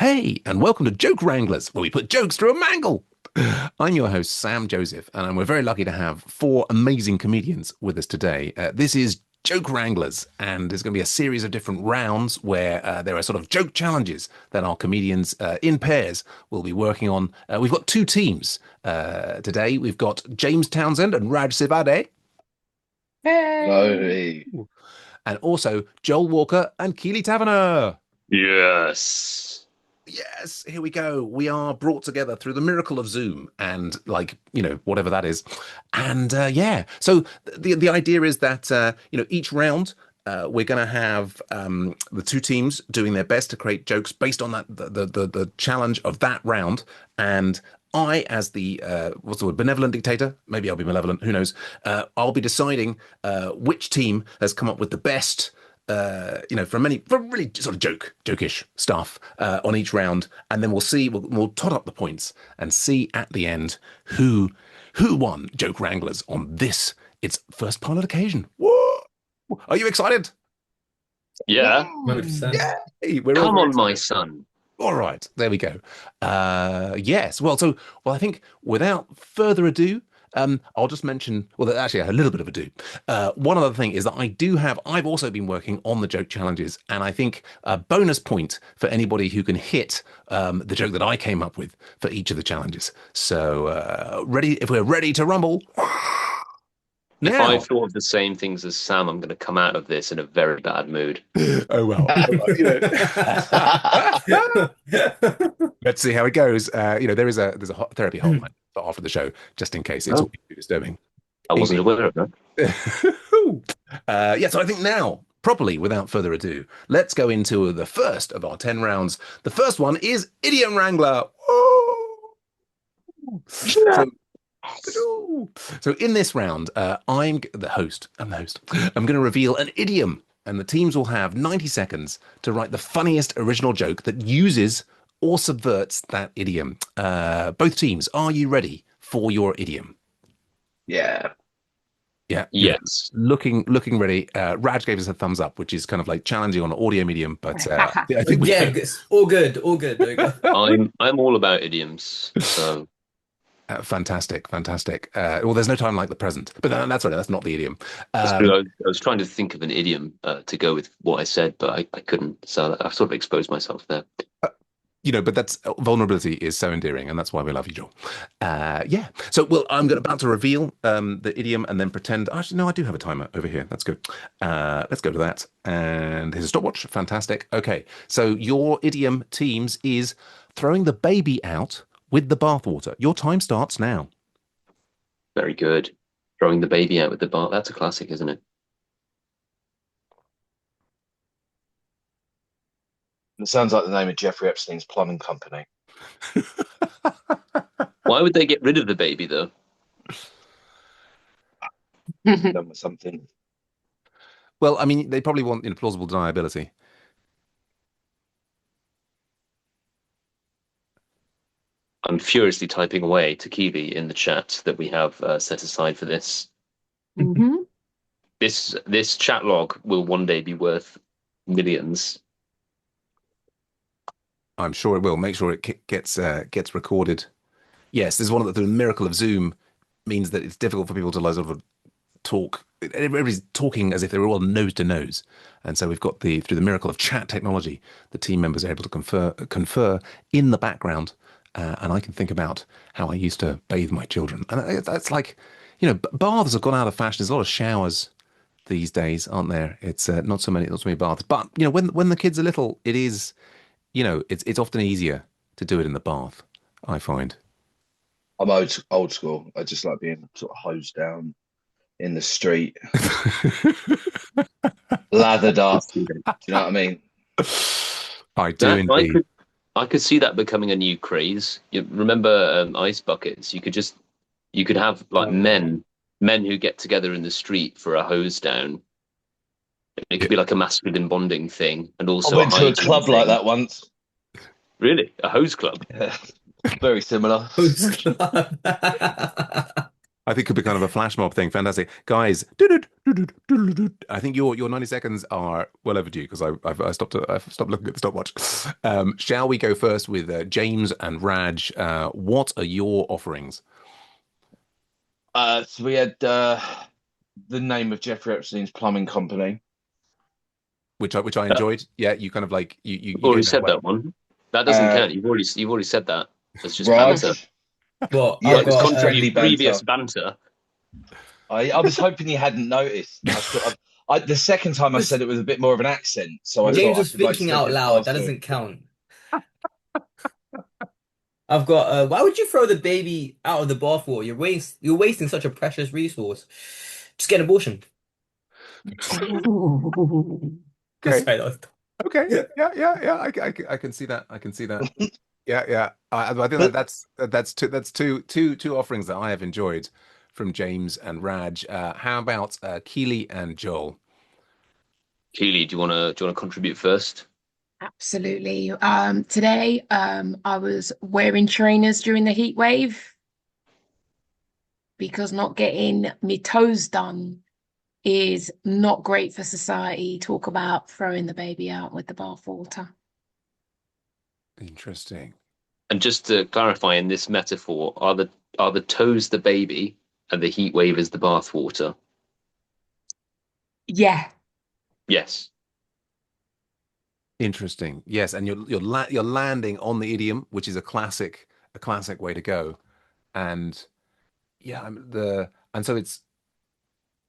Hey, and welcome to Joke Wranglers, where we put jokes through a mangle. I'm your host, Sam Joseph, and we're very lucky to have four amazing comedians with us today. This is Joke Wranglers, and there's going to be a series of different rounds where there are sort of joke challenges that our comedians in pairs will be working on. We've got two teams today. We've got James Townsend and Raj Sivade, Hey. and also Joel Walker and Keeley Taverner. Yes. Yes, here we go. We are brought together through the miracle of Zoom and whatever that is. And yeah, so the idea is that each round we're going to have the two teams doing their best to create jokes based on that the challenge of that round. And I, as the what's the word, benevolent dictator, maybe I'll be malevolent, who knows? I'll be deciding which team has come up with the best from really sort of jokish stuff on each round, and then we'll tot up the points and see at the end who won Joke Wranglers on this its first pilot occasion. Whoa! Are you excited? Yeah. 100%. Yay! We're all Come very on, my excited. son. All right, there we go. Yes. Well, I think without further ado, I'll just mention. Well, actually, a little bit of ado. One other thing is that I've also been working on the joke challenges, and I think a bonus point for anybody who can hit the joke that I came up with for each of the challenges. So, if we're ready to rumble If I now. thought of the same things as Sam, I'm going to come out of this in a very bad mood. Oh well, let's see how it goes. There's a therapy hotline for after the show, just in case it's Oh, all too disturbing. I wasn't Easy. aware of that. Yeah, so I think now, properly, without further ado, let's go into the first of our 10 rounds. The first one is Idiom Wrangler. Woo! So, so in this round, I'm the host. I'm the host. I'm going to reveal an idiom, and the teams will have 90 seconds to write the funniest original joke that uses or subverts that idiom. Both teams, are you ready for your idiom? Yeah. Yeah, you're Yes. looking ready. Raj gave us a thumbs up, which is kind of like challenging on an audio medium, but I think Yeah, it's all good, all good. There we go. I'm all about idioms. So fantastic, fantastic. Well, there's no time like the present, but that's right. That's not the idiom. that's true. I was trying to think of an idiom to go with what I said, but I couldn't. So I sort of exposed myself there. But that's vulnerability is so endearing, and that's why we love you, Joel. Yeah. So, well, about to reveal the idiom and then pretend. Actually, no, I do have a timer over here. That's good. Let's go to that. And here's a stopwatch. Fantastic. Okay. So your idiom, teams, is throwing the baby out with the bathwater. Your time starts now. Very good. Throwing the baby out with the bath. That's a classic, isn't it? It sounds like the name of Jeffrey Epstein's plumbing company. Why would they get rid of the baby, though? Done with something. Well, I mean, they probably want plausible deniability. I'm furiously typing away to Keeley in the chat that we have set aside for this. Mhm. This chat log will one day be worth millions. I'm sure it will. Make sure it gets recorded. Yes, this is one of the miracle of Zoom means that it's difficult for people to like, sort of talk. Everybody's talking as if they were all nose to nose, and so we've got through the miracle of chat technology, the team members are able to confer in the background, and I can think about how I used to bathe my children, and that's like, baths have gone out of fashion. There's a lot of showers these days, aren't there? It's not so many baths, but when the kids are little, it is, it's often easier to do it in the bath, I find. I'm old school. I just like being sort of hosed down in the street, lathered up. Do you know what I mean? I do That indeed. I could see that becoming a new craze. You remember ice buckets? You could have like men who get together in the street for a hose down. It could be like a masculine bonding thing, and I also went a to a hygiene club like thing. that once. Really, a hose club? Yeah, very similar. Host club. I think it could be kind of a flash mob thing. Fantastic, guys. I think your 90 seconds are well overdue because I've stopped looking at the stopwatch. Shall we go first with James and Raj? What are your offerings? So we had the name of Jeffrey Epstein's plumbing company. Which I enjoyed. Yeah, you kind of like You've you already gave that said away. that one. That doesn't Uh, count. You've already said that. That's just banter. Raj, Well, yeah, I've Like it's got just contrary friendly to previous banter. banter. I was hoping you hadn't noticed. The second time I said it was a bit more of an accent, so I James thought I was could like thinking slip out it loud. past That you. doesn't count. I've got. Why would you throw the baby out of the bathwater? You're wasting such a precious resource. Just get an abortion. Okay. Sorry, that was- Okay. Yeah. I can see that. I can see that. Yeah, yeah. I think But that's two offerings that I have enjoyed from James and Raj. How about Keeley and Joel? Keely, do you wanna contribute first? Absolutely. Today, I was wearing trainers during the heat wave because not getting my toes done is not great for society. Talk about throwing the baby out with the bathwater. Interesting. And just to clarify, in this metaphor, are the toes the baby and the heat wave is the bathwater? Yeah. Yes. Interesting. Yes, and you're landing on the idiom, which is a classic way to go. And yeah, and so it's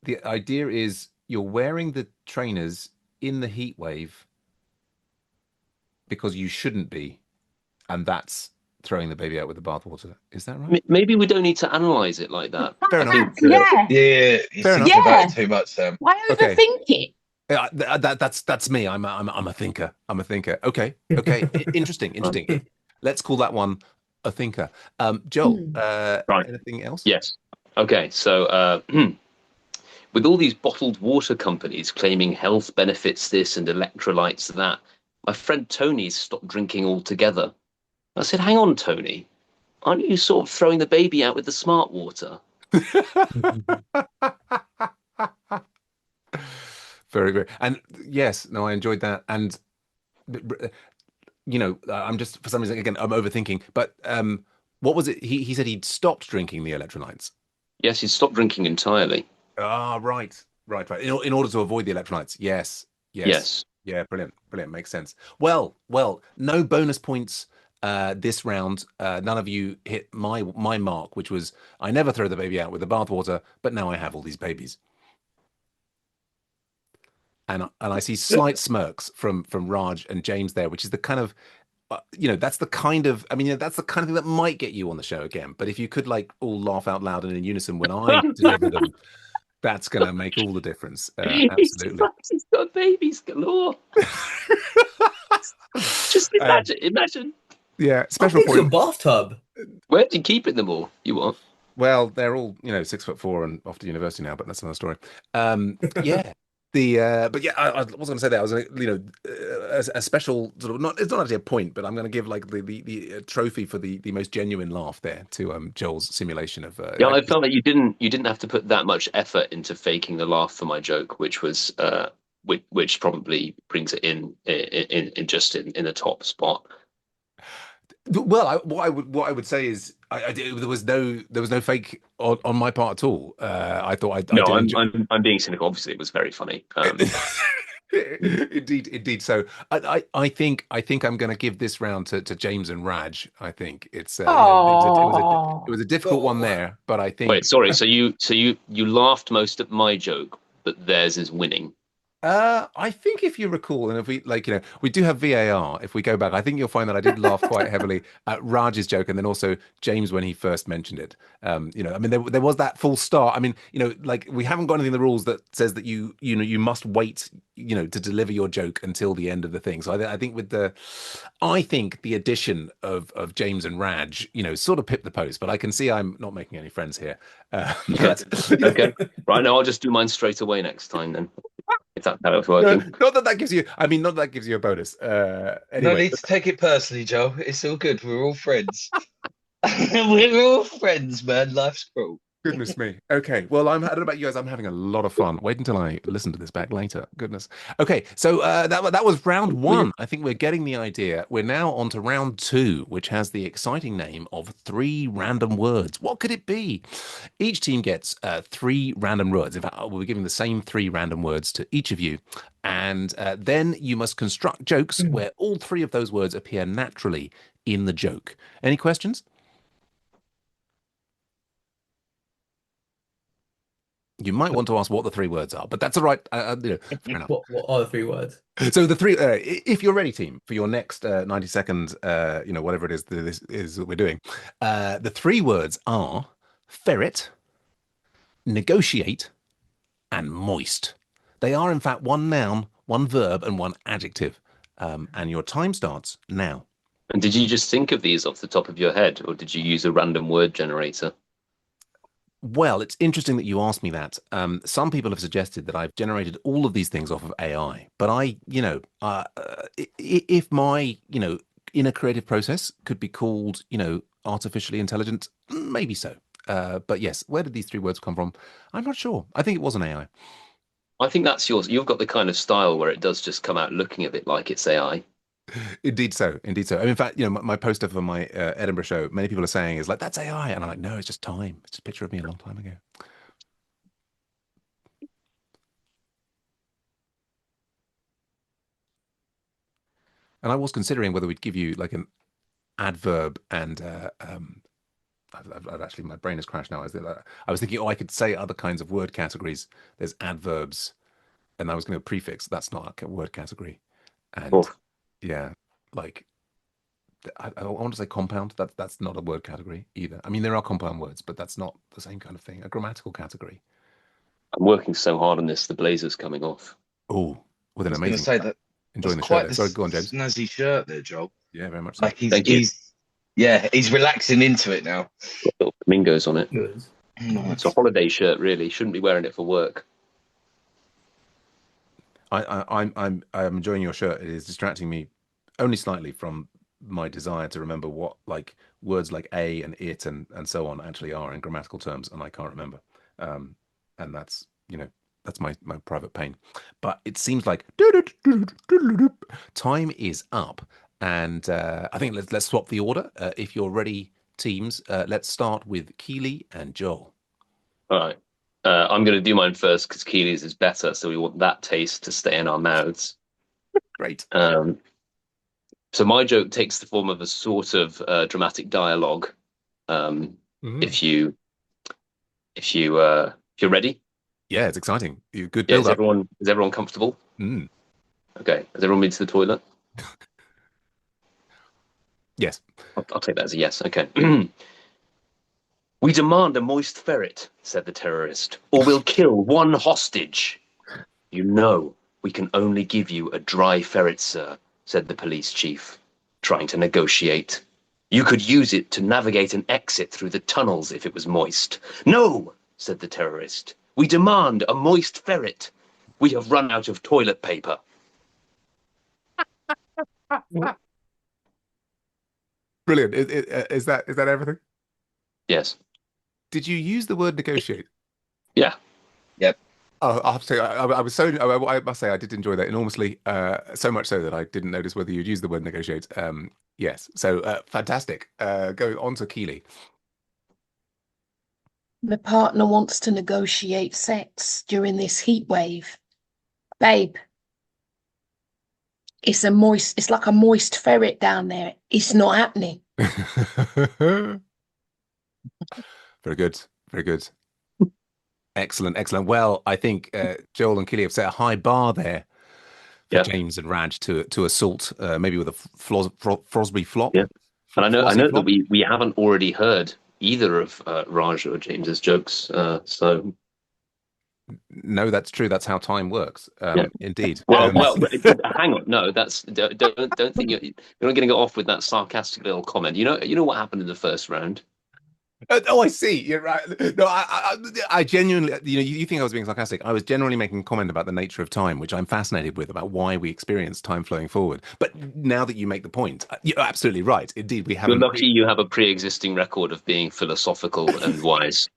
the idea is you're wearing the trainers in the heat wave because you shouldn't be, and that's throwing the baby out with the bathwater. Is that right? Maybe we don't need to analyze it like that. Fair I enough. think Yeah. yeah, you're Fair enough. thinking about Yeah. it too much, Sam. Why Okay. overthink it? Yeah, that's me. I'm a thinker. I'm a thinker. Okay. Okay. Interesting. Interesting. Let's call that one a thinker. Joel, Right. anything else? Yes. Okay. So, with all these bottled water companies claiming health benefits this and electrolytes that, my friend Tony's stopped drinking altogether. I said, "Hang on, Tony. Aren't you sort of throwing the baby out with the smart water?" Very, very. And yes, no, I enjoyed that. And I'm just for some reason again, I'm overthinking. But what was it? He said he'd stopped drinking the electrolytes. Yes, he stopped drinking entirely. Ah, right, right, right. In order to avoid the electrolytes. Yes, yes, Yes. yeah. Brilliant, brilliant. Makes sense. Well. No bonus points this round. None of you hit my mark, which was I never throw the baby out with the bathwater, but now I have all these babies. And I see slight smirks from Raj and James there, which is the kind of that's the kind of that's the kind of thing that might get you on the show again. But if you could like all laugh out loud and in unison when I deliver them, that's going to make all the difference. Absolutely. He's got babies galore. Just imagine. Yeah, How special big's your point. bathtub? Where do you keep it them all? You what? Well, they're all 6'4" and off to university now, but that's another story. Yeah. But yeah, I was going to say that I was a special sort of not it's not actually a point, but I'm going to give like the trophy for the most genuine laugh there to Joel's simulation of Yeah, I felt that you didn't have to put that much effort into faking the laugh for my joke, which was which probably brings it in just in the top spot. Well, what I would say is there was no fake on my part at all. I thought I No, did I'm enjoy. I'm being cynical. Obviously, it was very funny. Indeed. So I think I'm going to give this round to James and Raj. I think it's it was a difficult one Oh. there, but I think Wait, sorry. So you laughed most at my joke, but theirs is winning. I think if you recall, and if we we do have VAR. If we go back, I think you'll find that I did laugh quite heavily at Raj's joke, and then also James when he first mentioned it. I mean, there was that full start. I mean, like we haven't got anything in the rules that says that you must wait, to deliver your joke until the end of the thing. So I think I think the addition of James and Raj, sort of pipped the post. But I can see I'm not making any friends here. But Okay, right now I'll just do mine straight away next time then. If that's how it's working. not that gives you. I mean, not that gives you a bonus. No Anyway, need to take it personally, Joe. It's all good. We're all friends. We're all friends, man. Life's cruel. Goodness me. Okay. Well, I don't know about you guys. I'm having a lot of fun. Wait until I listen to this back later. Goodness. Okay. So that was round one. I think we're getting the idea. We're now on to round two, which has the exciting name of three random words. What could it be? Each team gets three random words. In fact, we'll be giving the same three random words to each of you. And then you must construct jokes where all three of those words appear naturally in the joke. Any questions? You might want to ask what the three words are, but that's all right. Fair enough. What are the three words? So the three, if you're ready, team, for your next 90 seconds, whatever it is that this is that we're doing, the three words are ferret, negotiate, and moist. They are, in fact, one noun, one verb, and one adjective. And your time starts now. And did you just think of these off the top of your head, or did you use a random word generator? Well, it's interesting that you asked me that. Some people have suggested that I've generated all of these things off of AI, but if my, inner creative process could be called, artificially intelligent, maybe so. But yes, where did these three words come from? I'm not sure. I think it was an AI. I think that's yours. You've got the kind of style where it does just come out looking a bit like it's AI. Indeed so. Indeed so. I mean, in fact, my poster for my Edinburgh show, many people are saying is like, that's AI. And I'm like, no, it's just time. It's just a picture of me a long time ago. And I was considering whether we'd give you like an adverb and I've actually, my brain has crashed now. I was thinking, I could say other kinds of word categories. There's adverbs, and I was going to prefix. That's not a word category. And yeah, like I want to say compound. That's not a word category either. I mean, there are compound words, but that's not the same kind of thing. A grammatical category. I'm working so hard on this, the blazer's coming off. Oh, with an I was going to amazing. say that Enjoying the quite shirt. Sorry, go on, James. snazzy shirt there, Joel. Yeah, very much so. Like Thank you. he's relaxing into it now. Got little flamingos on it. Good. It's a holiday shirt, really. Shouldn't be wearing it for work. I'm enjoying your shirt. It is distracting me only slightly from my desire to remember what like words like a and it and so on actually are in grammatical terms, and I can't remember. And that's that's my private pain. But it seems like time is up, and I think let's swap the order. If you're ready, teams, let's start with Keeley and Joel. All right. I'm going to do mine first because Keeley's is better, so we want that taste to stay in our mouths. Great. So my joke takes the form of a sort of dramatic dialogue. If you're ready. Yeah, it's exciting. Good Yeah, build up. is everyone comfortable? Mm. Okay. Has everyone been to the toilet? Yes. I'll take that as a yes. Okay. We demand a moist ferret, said the terrorist, or we'll kill one hostage. You know, we can only give you a dry ferret, sir, said the police chief, trying to negotiate. You could use it to navigate an exit through the tunnels if it was moist. No, said the terrorist. We demand a moist ferret. We have run out of toilet paper. Brilliant. Is that everything? Yes. Did you use the word negotiate? Yeah. Yep. Oh, I have to say, I must say, I did enjoy that enormously. So much so that I didn't notice whether you'd used the word negotiate. Yes. So fantastic. Going on to Keeley. My partner wants to negotiate sex during this heat wave. Babe, it's like a moist ferret down there. It's not happening. Very good. Very good. Excellent. Excellent. Well, I think Joel and Keeley have set a high bar there for James and Raj to assault, maybe with a Frosby flop. Yeah. And I know flop. that we haven't already heard either of Raj or James's jokes. So no, that's true. That's how time works. Indeed. Well, hang on. No, don't think you're not getting it off with that sarcastic little comment. You know what happened in the first round. Oh, I see. You're right. No, I genuinely, you think I was being sarcastic. I was generally making a comment about the nature of time, which I'm fascinated with, about why we experience time flowing forward. But now that you make the point, you're absolutely right. Indeed, we have. You're lucky you have a pre-existing record of being philosophical and wise.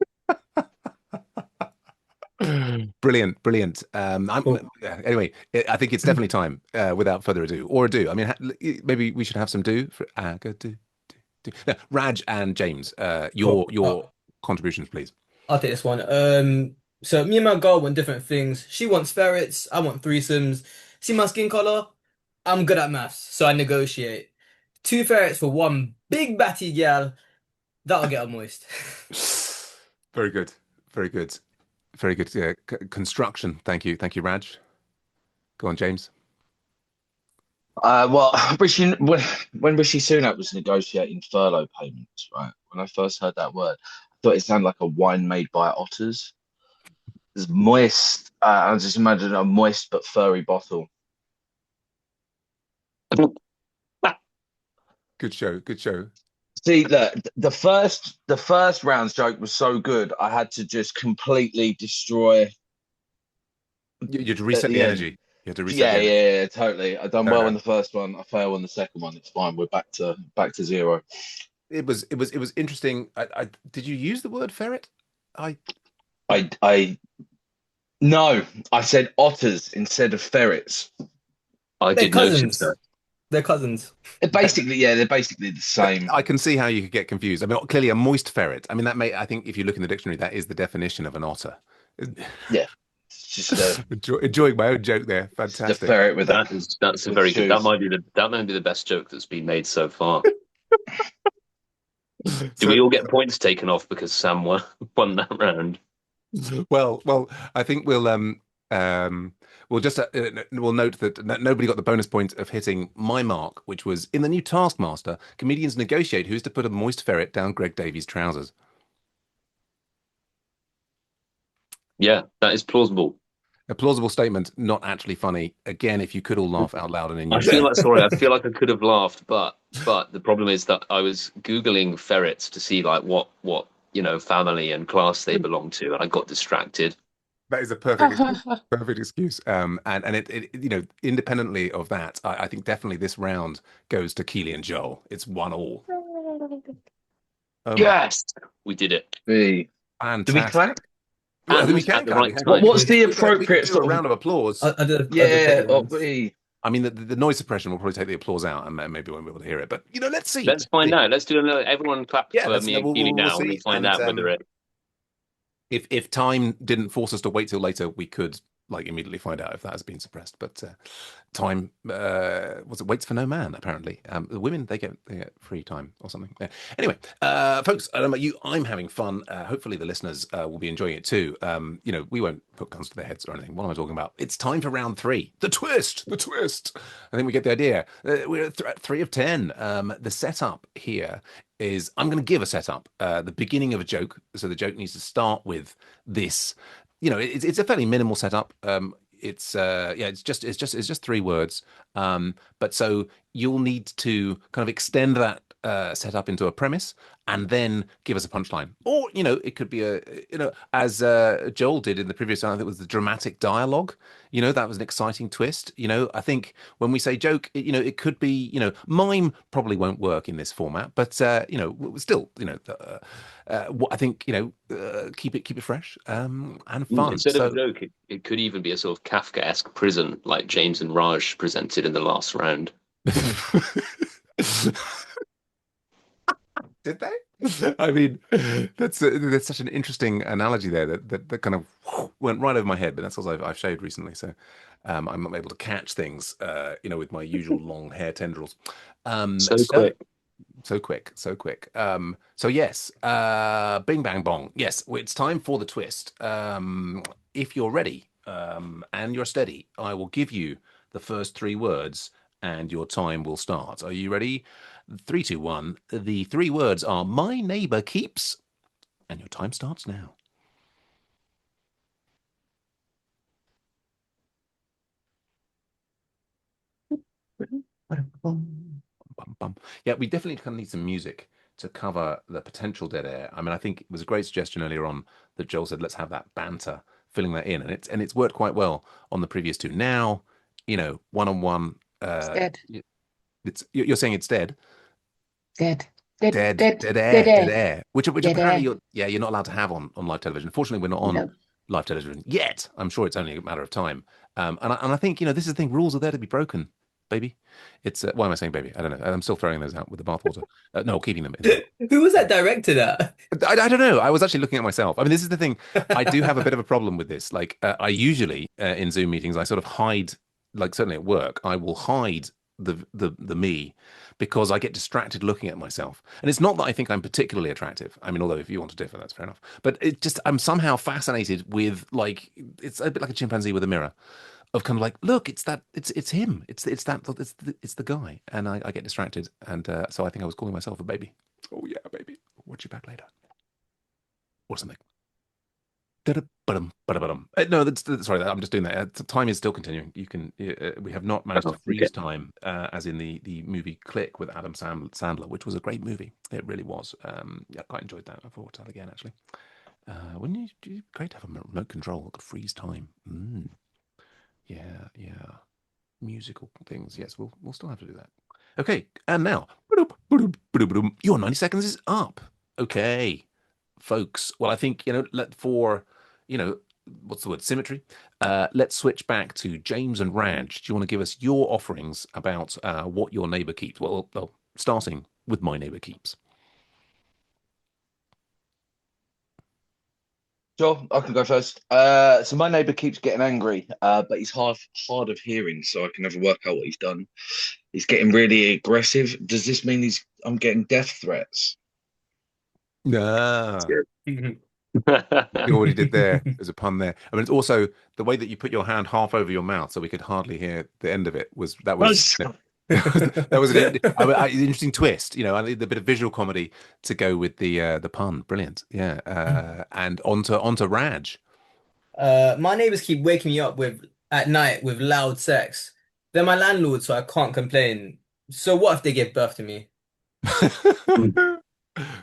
Brilliant, brilliant. Cool. Anyway, I think it's definitely time. Without further ado, or ado. I mean, maybe we should have some do. Go do. No, Raj and James, Cool. your contributions, please. I'll take this one. So me and my girl want different things. She wants ferrets. I want threesomes. See my skin color? I'm good at maths, so I negotiate. Two ferrets for one big batty gal. That'll get her moist. Very good, very good, very good. Yeah, construction. Thank you, Raj. Go on, James. Well, when Rishi Sunak was negotiating furlough payments, right? When I first heard that word, I thought it sounded like a wine made by otters. It's moist. I was just imagining a moist but furry bottle. Good show, good show. See, look, the first round's joke was so good, I had to just completely destroy. You had to reset the end. energy. You had to reset Yeah, the energy. yeah, totally. I done Fair well enough. on the first one. I fail on the second one. It's fine. We're back to zero. It was interesting. Did you use the word ferret? No, I said otters instead of ferrets. I They're did notice cousins. that. They're cousins. They're basically the same. I can see how you could get confused. I mean, clearly a moist ferret. I mean, I think if you look in the dictionary, that is the definition of an otter. Yeah, it's just Enjoying my own joke there. a Fantastic. ferret with That's a with very good. That shoes. might be the best joke that's been made so far. Do So- we all get points taken off because Sam won that round? Well, I think we'll just we'll note that nobody got the bonus point of hitting my mark, which was in the new Taskmaster. Comedians negotiate who's to put a moist ferret down Greg Davies' trousers. Yeah, that is plausible. A plausible statement, not actually funny. Again, if you could all laugh out loud and in I unison. feel like I could have laughed, but the problem is that I was Googling ferrets to see like what family and class they belong to, and I got distracted. That is a perfect excuse. And it independently of that, I think definitely this round goes to Keeley and Joel. It's 1-1. Yes, we did it. Do we Fantastic. clap? Well, I think we And can at the clap. right We can. time. What's the We can appropriate do a sort of? round of applause? I did a Yeah, pretty ones. I mean, the noise suppression will probably take the applause out, and maybe we won't be able to hear it. But let's see. Let's find out. Let's do another. Everyone clap Yeah, for me and Keeley we'll now, see. and find And, out whether it. If time didn't force us to wait till later, we could immediately find out if that has been suppressed. But time waits for no man, apparently. The women they get free time or something. Yeah. Anyway, folks, I don't know about you. I'm having fun. Hopefully the listeners will be enjoying it too. We won't put guns to their heads or anything. What am I talking about? It's time for round 3. The twist. I think we get the idea. We're at 3 of 10. The setup here is I'm going to give a setup, the beginning of a joke. So the joke needs to start with this. It's a fairly minimal setup. It's just 3 words. But so you'll need to kind of extend that setup into a premise and then give us a punchline. Or, it could be as Joel did in the previous round, I think it was the dramatic dialogue. That was an exciting twist. I think when we say joke, it could be, mime probably won't work in this format, but still, I think, keep it fresh and fun. Instead of a joke, it could even be a sort of Kafkaesque prison, like James and Raj presented in the last round. Did they? I mean, that's such an interesting analogy there that kind of went right over my head. But that's also I've shaved recently, so I'm not able to catch things, with my usual long hair tendrils. So quick. So yes, bing bang bong. Yes, it's time for the twist. If you're ready and you're steady, I will give you the first 3 words, and your time will start. Are you ready? 3, 2, 1. The 3 words are my neighbor keeps, and your time starts now. Yeah, we definitely kind of need some music to cover the potential dead air. I mean, I think it was a great suggestion earlier on that Joel said, let's have that banter, filling that in, and it's worked quite well on the previous 2. Now, one-on-one. It's dead. You're saying it's dead. Dead Dead air. air. Which Dead apparently air. you're not allowed to have on live television. Fortunately, we're not on No. live television yet. I'm sure it's only a matter of time. And I think, this is the thing. Rules are there to be broken, baby. It's why am I saying baby? I don't know. I'm still throwing those out with the bathwater. No, keeping them in. Who was that directed at? I don't know. I was actually looking at myself. I mean, this is the thing. I do have a bit of a problem with this. Like, I usually in Zoom meetings, I sort of hide, like certainly at work, I will hide the me because I get distracted looking at myself. And it's not that I think I'm particularly attractive. I mean, although if you want to differ, that's fair enough. But it just I'm somehow fascinated with like it's a bit like a chimpanzee with a mirror. Of kind of like, look, it's him, it's the guy, and I get distracted, and so I think I was calling myself a baby. Oh yeah, baby. Watch you back later, or something. No, sorry. I'm just doing that. Time is still continuing. You can. We have not managed to freeze time, as in the movie Click with Adam Sandler, which was a great movie. It really was. Yeah, I quite enjoyed that. I thought that again actually. Wouldn't you? Great to have a remote control that could freeze time. Yeah. Musical things. Yes, we'll still have to do that. Okay, and now your 90 seconds is up. Okay, folks. Well, I think what's the word? Symmetry. Let's switch back to James and Raj. Do you want to give us your offerings about what your neighbor keeps? Well, starting with my neighbor keeps. Sure, I can go first. So my neighbour keeps getting angry, but he's hard of hearing, so I can never work out what he's done. He's getting really aggressive. Does this mean I'm getting death threats? Nah. Mhm. You already did there. There's a pun there. I mean, it's also the way that you put your hand half over your mouth so we could hardly hear the end of it that was an interesting twist. I need a bit of visual comedy to go with the pun. Brilliant. Yeah. And onto Raj. My neighbors keep waking me up at night with loud sex. They're my landlord, so I can't complain. So what if they give birth to me?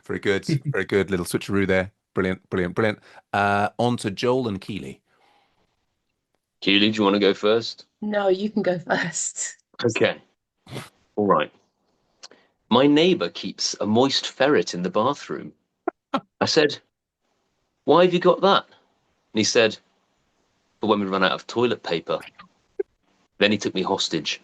Very good. Very good. Little switcheroo there. Brilliant. Onto Joel and Keeley. Keeley, do you want to go first? No, you can go first. Okay. All right. My neighbor keeps a moist ferret in the bathroom. I said, "Why have you got that?" And he said, "For when we run out of toilet paper." Then he took me hostage.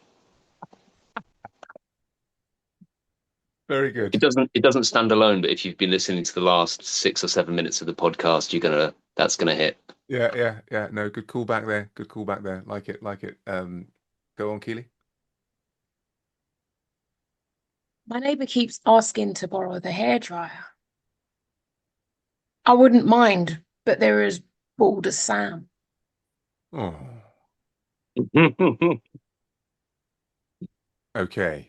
Very good. It doesn't stand alone, but if you've been listening to the last 6 or 7 minutes of the podcast, that's gonna hit. Yeah. No, good call back there. Like it. Go on, Keeley. My neighbor keeps asking to borrow the hairdryer. I wouldn't mind, but they're as bald as Sam. Oh. Okay.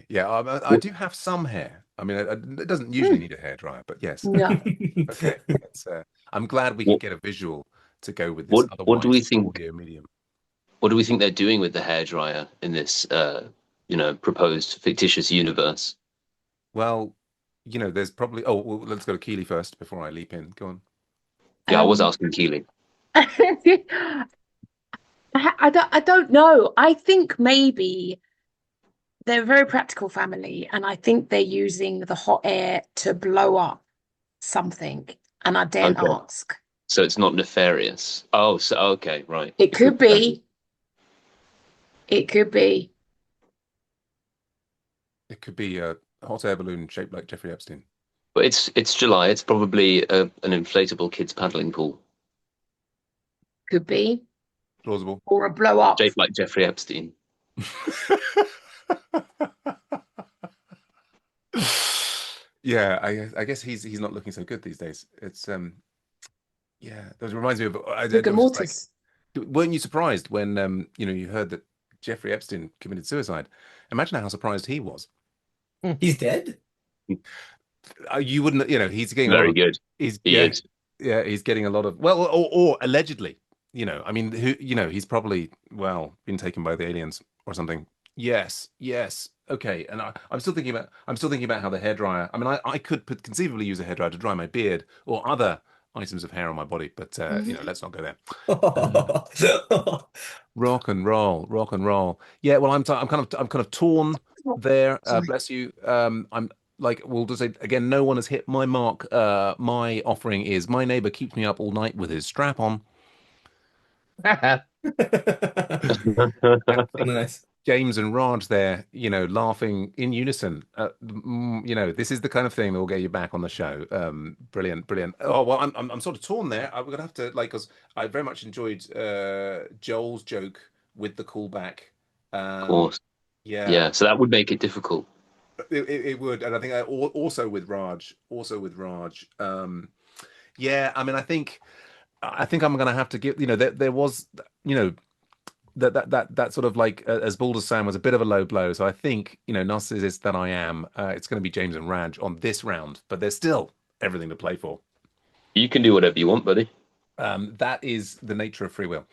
Yeah, I do have some hair. I mean, it doesn't usually need a hairdryer, but yes. No. Okay. I'm glad we could get a visual to go with this What otherwise do we think? audio medium. What do we think they're doing with the hairdryer in this, proposed fictitious universe? Well, there's probably. Oh, well, let's go to Keeley first before I leap in. Go on. Yeah, I was asking Keeley. I don't know. I think maybe they're a very practical family, and I think they're using the hot air to blow up something, and I daren't ask. So it's not nefarious. Oh, so okay, right. It could be. It could be. It could be a hot air balloon shaped like Jeffrey Epstein. But it's July. It's probably an inflatable kids paddling pool Could be. Plausible. Or a blow up. shaped like Jeffrey Epstein. Yeah, I guess he's not looking so good these days. It's yeah, that reminds me of Rigor mortis. weren't you surprised when you heard that Jeffrey Epstein committed suicide? Imagine how surprised he was. He's dead? You wouldn't, he's getting Very good. He is. Yeah, he's getting a lot of or allegedly, I mean, he's probably been taken by the aliens or something. Yes. Okay, and I'm still thinking about how the hairdryer. I mean, I could conceivably use a hairdryer to dry my beard or other items of hair on my body, but let's not go there. Rock and roll. Yeah, well, I'm kind of torn there. Bless you. I'm like we'll just say again, no one has hit my mark. My offering is my neighbor keeps me up all night with his strap on. And I think Nice. James and Raj there, laughing in unison. This is the kind of thing that will get you back on the show. Brilliant, brilliant. Oh well, I'm sort of torn there. I'm gonna have to because I very much enjoyed Joel's joke with the callback. Of Um, course. yeah, Yeah, so that would make it difficult. it would, and I think also with Raj, yeah, I mean, I think I'm gonna have to give. There was, you know, that sort of like as bald as Sam was a bit of a low blow. So I think narcissist that I am, it's going to be James and Raj on this round, but there's still everything to play for. You can do whatever you want, buddy. That is the nature of free will.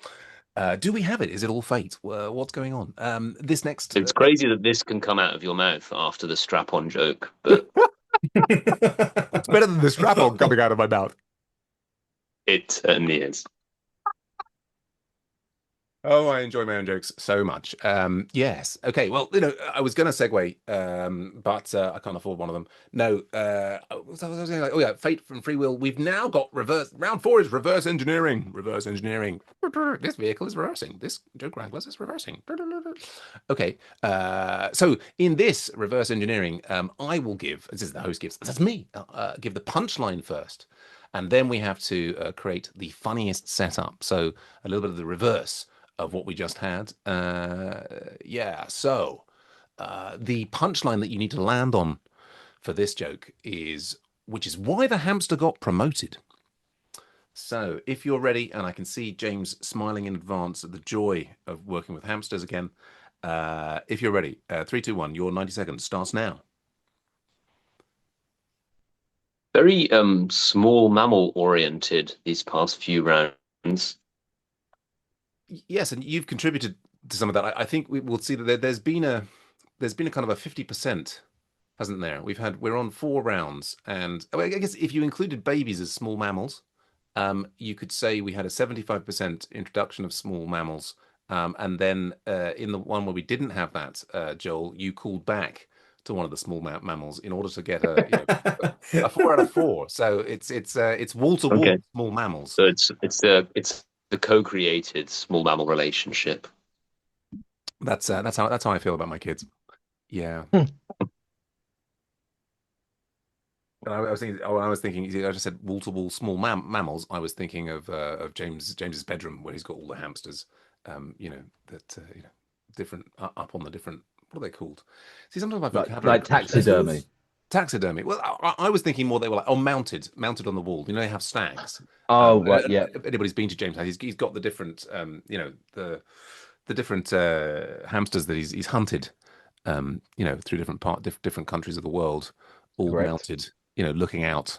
Do we have it? Is it all fate? What's going on? This next, It's crazy that this can come out of your mouth after the strap-on joke, but it's better than the strap-on coming out of my mouth. it certainly is. Oh, I enjoy my own jokes so much. Yes. Okay. Well, I was going to segue, but I can't afford one of them. No. What was I saying? Oh yeah, fate from free will. We've now got reverse. Round 4 is reverse engineering. Reverse engineering. This vehicle is reversing. This joke wrangler is reversing. Okay. So in this reverse engineering, I will give. This is the host gives. That's me. Give the punchline first, and then we have to create the funniest setup. So a little bit of the reverse of what we just had. So the punchline that you need to land on for this joke which is why the hamster got promoted. So if you're ready, and I can see James smiling in advance at the joy of working with hamsters again. If you're ready, 3, 2, 1, your 90 seconds starts now. Very small mammal oriented these past few rounds. Yes, and you've contributed to some of that. I think we'll see that there's been a kind of a 50%, hasn't there? We're on 4 rounds, and I guess if you included babies as small mammals, you could say we had a 75% introduction of small mammals, and then in the one where we didn't have that, Joel, you called back to one of the small mammals in order to get a 4 out of 4. So it's wall to wall small mammals. So it's the co-created small mammal relationship. That's how I feel about my kids. Yeah. And I was thinking. I just said wall to wall small mammals. I was thinking of James's bedroom where he's got all the hamsters. Different up on the different. What are they called? See, sometimes my vocabulary like taxidermy. Taxidermy. Well, I was thinking more they were like mounted on the wall. They have stags. Oh, right, yeah. If anybody's been to James' house, he's got the different, the different hamsters that he's hunted, through different countries of the world, all Correct. mounted, looking out,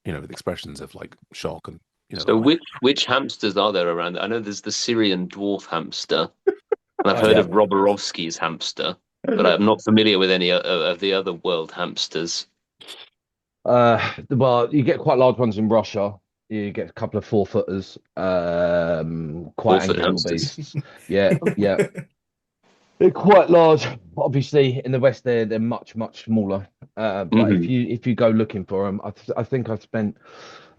with expressions of like shock and. So which hamsters are there around? I know there's the Syrian dwarf hamster, and I've heard of Roborovsky's hamster, but I'm not familiar with any of the other world hamsters. Well, you get quite large ones in Russia. You get a couple of 4-footers, quite 4-foot angry little hamsters. beasts. Yeah, yeah. They're quite large. Obviously, in the West, they're much smaller. But if you go looking for them, I think I spent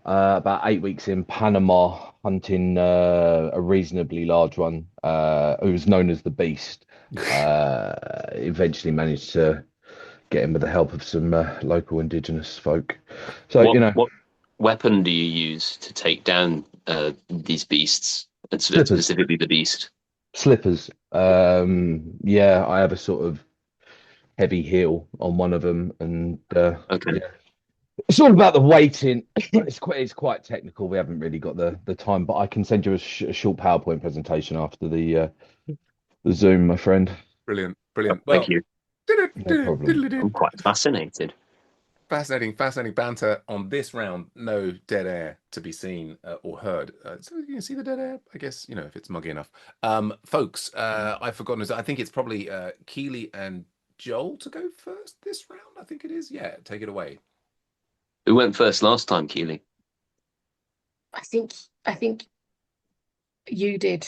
about 8 weeks in Panama hunting a reasonably large one, who was known as the Beast. Eventually managed to get him with the help of some local indigenous folk. So what weapon do you use to take down these beasts, and Slippers. specifically the beast? Slippers. Yeah, I have a sort of heavy heel on one of them, and Okay. yeah. It's all about the weighting. It's quite technical. We haven't really got the time, but I can send you a short PowerPoint presentation after the Zoom, my friend. Brilliant. Thank you. No problem. I'm quite fascinated. Fascinating banter on this round. No dead air to be seen or heard. So you can see the dead air, I guess, if it's muggy enough. Folks, I've forgotten. I think it's probably Keeley and Joel to go first this round. I think it is. Yeah, take it away. Who went first last time, Keeley? I think you did.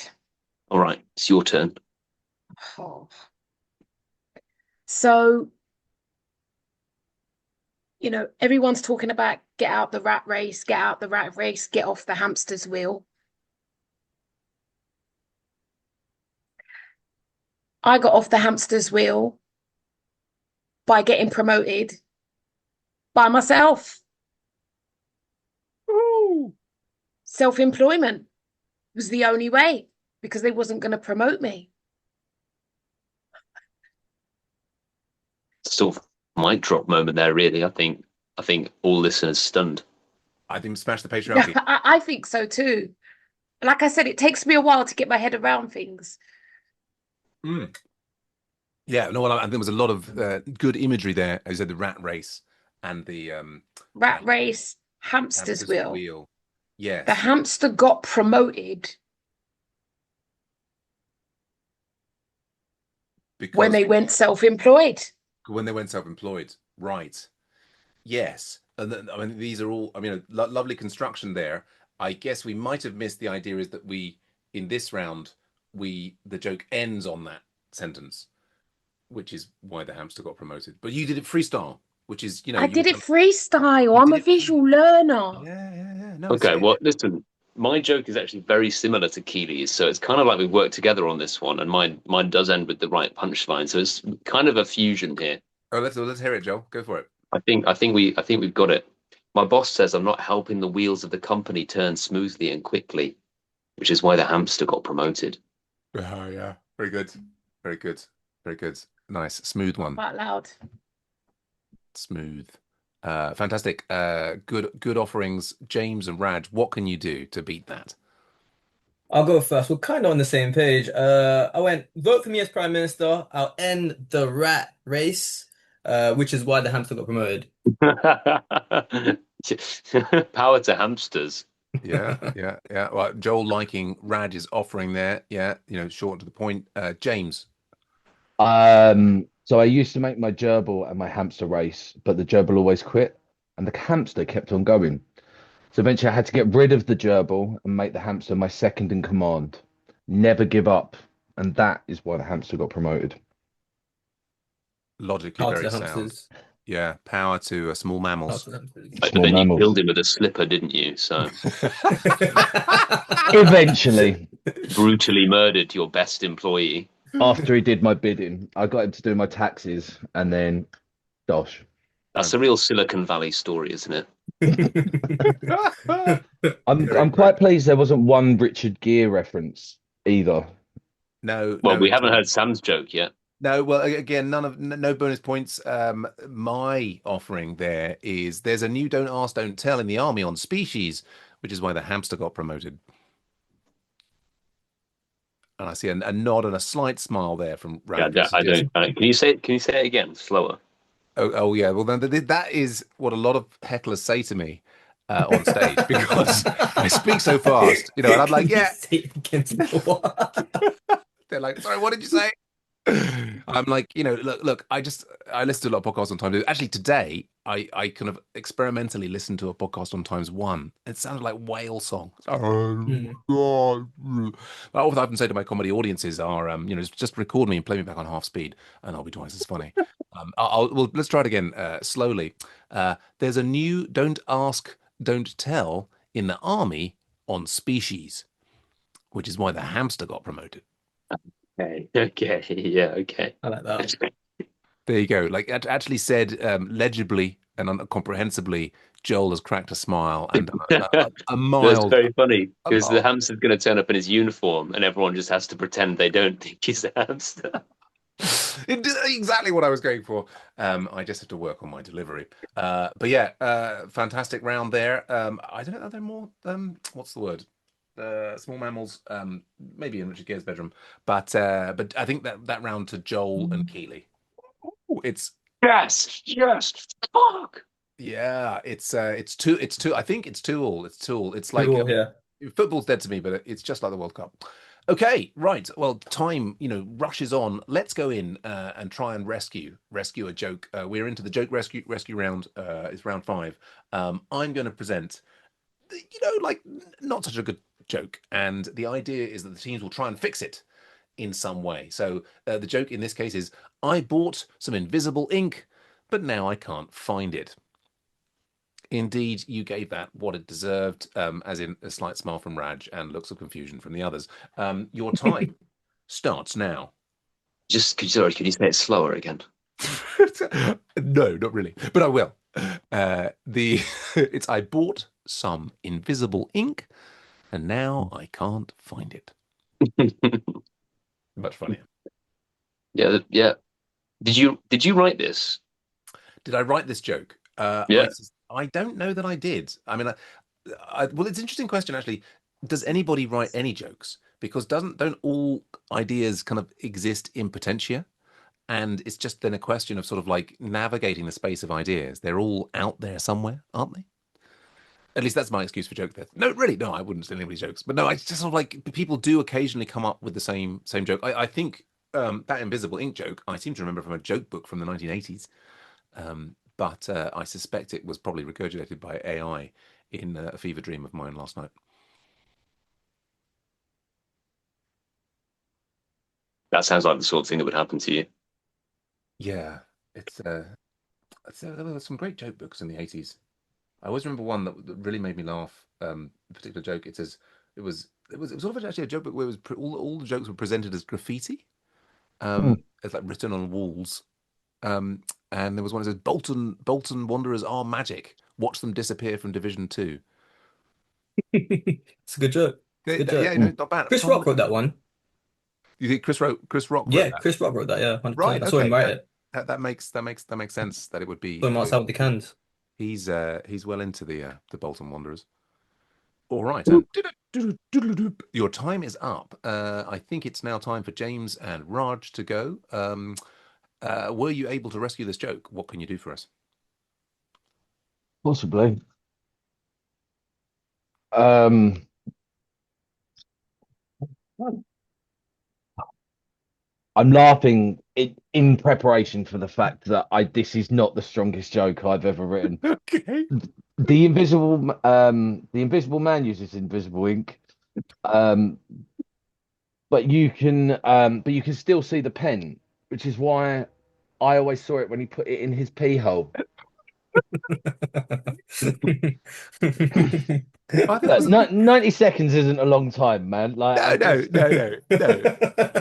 All right, it's your turn. Oh. So everyone's talking about get out the rat race, get out the rat race, get off the hamster's wheel. I got off the hamster's wheel by getting promoted by myself. Ooh. Self-employment was the only way because they wasn't going to promote me. Sort of mic drop moment there, really. I think all listeners stunned. I think smash the patriarchy. Yeah, I think so too. Like I said, it takes me a while to get my head around things. Mm. Yeah, no, well, I think there was a lot of good imagery there. As you said, the rat race and the Rat race, hamster's wheel. The Yes. hamster got promoted Because when they went self-employed. when they went self-employed, right? Yes, and then, I mean, these are all. I mean, lovely construction there. I guess we might have missed the idea is that in this round, the joke ends on that sentence, which is why the hamster got promoted. But you did it freestyle, which is, I you did it were- freestyle. I'm a visual learner. Yeah. No, Okay, well, listen, my joke is actually very similar to Keeley's, so it's kind of like we worked together on this one, and mine does end with the right punchline, so it's kind of a fusion here. Oh, let's hear it, Joel. Go for it. I think we've got it. My boss says I'm not helping the wheels of the company turn smoothly and quickly, which is why the hamster got promoted. Oh yeah, very good, very good, very good. Nice, smooth one. Quite loud. Smooth. Fantastic. Good offerings, James and Raj. What can you do to beat that? I'll go first. We're kind of on the same page. I went, vote for me as Prime Minister. I'll end the rat race, which is why the hamster got promoted. Power to hamsters. Yeah. Well, Joel liking Raj's offering there. Yeah, short and to the point. James. So I used to make my gerbil and my hamster race, but the gerbil always quit, and the hamster kept on going. So eventually, I had to get rid of the gerbil and make the hamster my second in command. Never give up, and that is why the hamster got promoted. Logically Power to very the sound. hamsters. Yeah, power to small Power mammals. to the hamsters. But Small then you mammals. killed him with a slipper, didn't you? So Eventually, brutally murdered your best employee. after he did my bidding, I got him to do my taxes, and then, dosh. That's a real Silicon Valley story, isn't it? I'm quite pleased there wasn't one Richard Gere reference either. No. Well, we at haven't all. heard Sam's joke yet. No, well, again, no bonus points. My offering there is there's a new don't ask, don't tell in the army on species, which is why the hamster got promoted. And I see a nod and a slight smile there from Yeah, Ramkus. I don't. Can you say it? Can you say it again, slower? Oh yeah. Well, then that is what a lot of hecklers say to me on stage because I speak so fast, and I'm like, yeah. Say it against what? They're like, sorry, what did you say? I'm like, look, I listen to a lot of podcasts on time two. Actually, today I kind of experimentally listened to a podcast on times one. It sounded like whale song. Oh God! But all I often say to my comedy audiences are, just record me and play me back on half speed, and I'll be twice as funny. Well, let's try it again slowly. There's a new don't ask, don't tell in the army on species, which is why the hamster got promoted. Okay. Yeah. Okay. I like that. There you go. Like actually said legibly and comprehensibly, Joel has cracked a smile and a That's mild. very funny because the mild- hamster's going to turn up in his uniform, and everyone just has to pretend they don't think he's a hamster. Exactly what I was going for. I just have to work on my delivery. But yeah, fantastic round there. I don't know. Are there more? What's the word? Small mammals. Maybe in Richard Gere's bedroom. But I think that round to Joel and Keeley. Ooh, it's Yes. Fuck. yeah. It's two. I think it's 2-2. It's 2-2. It's like Yeah. football's dead to me, but it's just like the World Cup. Okay, right. Well, time rushes on. Let's go in and try and rescue a joke. We're into the joke rescue round. It's round 5. I'm going to present, like not such a good joke, and the idea is that the teams will try and fix it in some way. So the joke in this case is, I bought some invisible ink, but now I can't find it. Indeed, you gave that what it deserved, as in a slight smile from Raj and looks of confusion from the others. Your time starts now. Sorry, can you say it slower again? No, not really, but I will. It's I bought some invisible ink, and now I can't find it. Much funnier. Yeah, yeah. Did you write this? Did I write this joke? Yeah. I don't know that I did. I mean, well, it's an interesting question actually. Does anybody write any jokes? Because don't all ideas kind of exist in potentia? And it's just then a question of sort of like navigating the space of ideas. They're all out there somewhere, aren't they? At least that's my excuse for joke theft. No, really, no, I wouldn't steal anybody's jokes. But no, I just sort of like people do occasionally come up with the same joke. I think that invisible ink joke, I seem to remember from a joke book from the 1980s. But I suspect it was probably regurgitated by AI in a fever dream of mine last night. That sounds like the sort of thing that would happen to you. Yeah, there were some great joke books in the 80s. I always remember one that really made me laugh. A particular joke. It was sort of actually a joke book where it was all the jokes were presented as graffiti, as like written on walls. And there was one that says Bolton Wanderers are magic. Watch them disappear from Division 2. It's a good joke. Yeah, Good joke. yeah, not bad. Chris Rock wrote that one. You think Chris Rock wrote Yeah, that? Chris Rock wrote that. Yeah, 100%. Right. I saw him Okay. write it. That makes sense that it would be. Saw him outside with the cans. He's well into the Bolton Wanderers. All right, and your time is up. I think it's now time for James and Raj to go. Were you able to rescue this joke? What can you do for us? Possibly. I'm laughing in preparation for the fact that this is not the strongest joke I've ever written. Okay. The invisible man uses invisible ink, but you can still see the pen, which is why I always saw it when he put it in his pee hole. I think it was 90 seconds isn't a long time, man. Like no.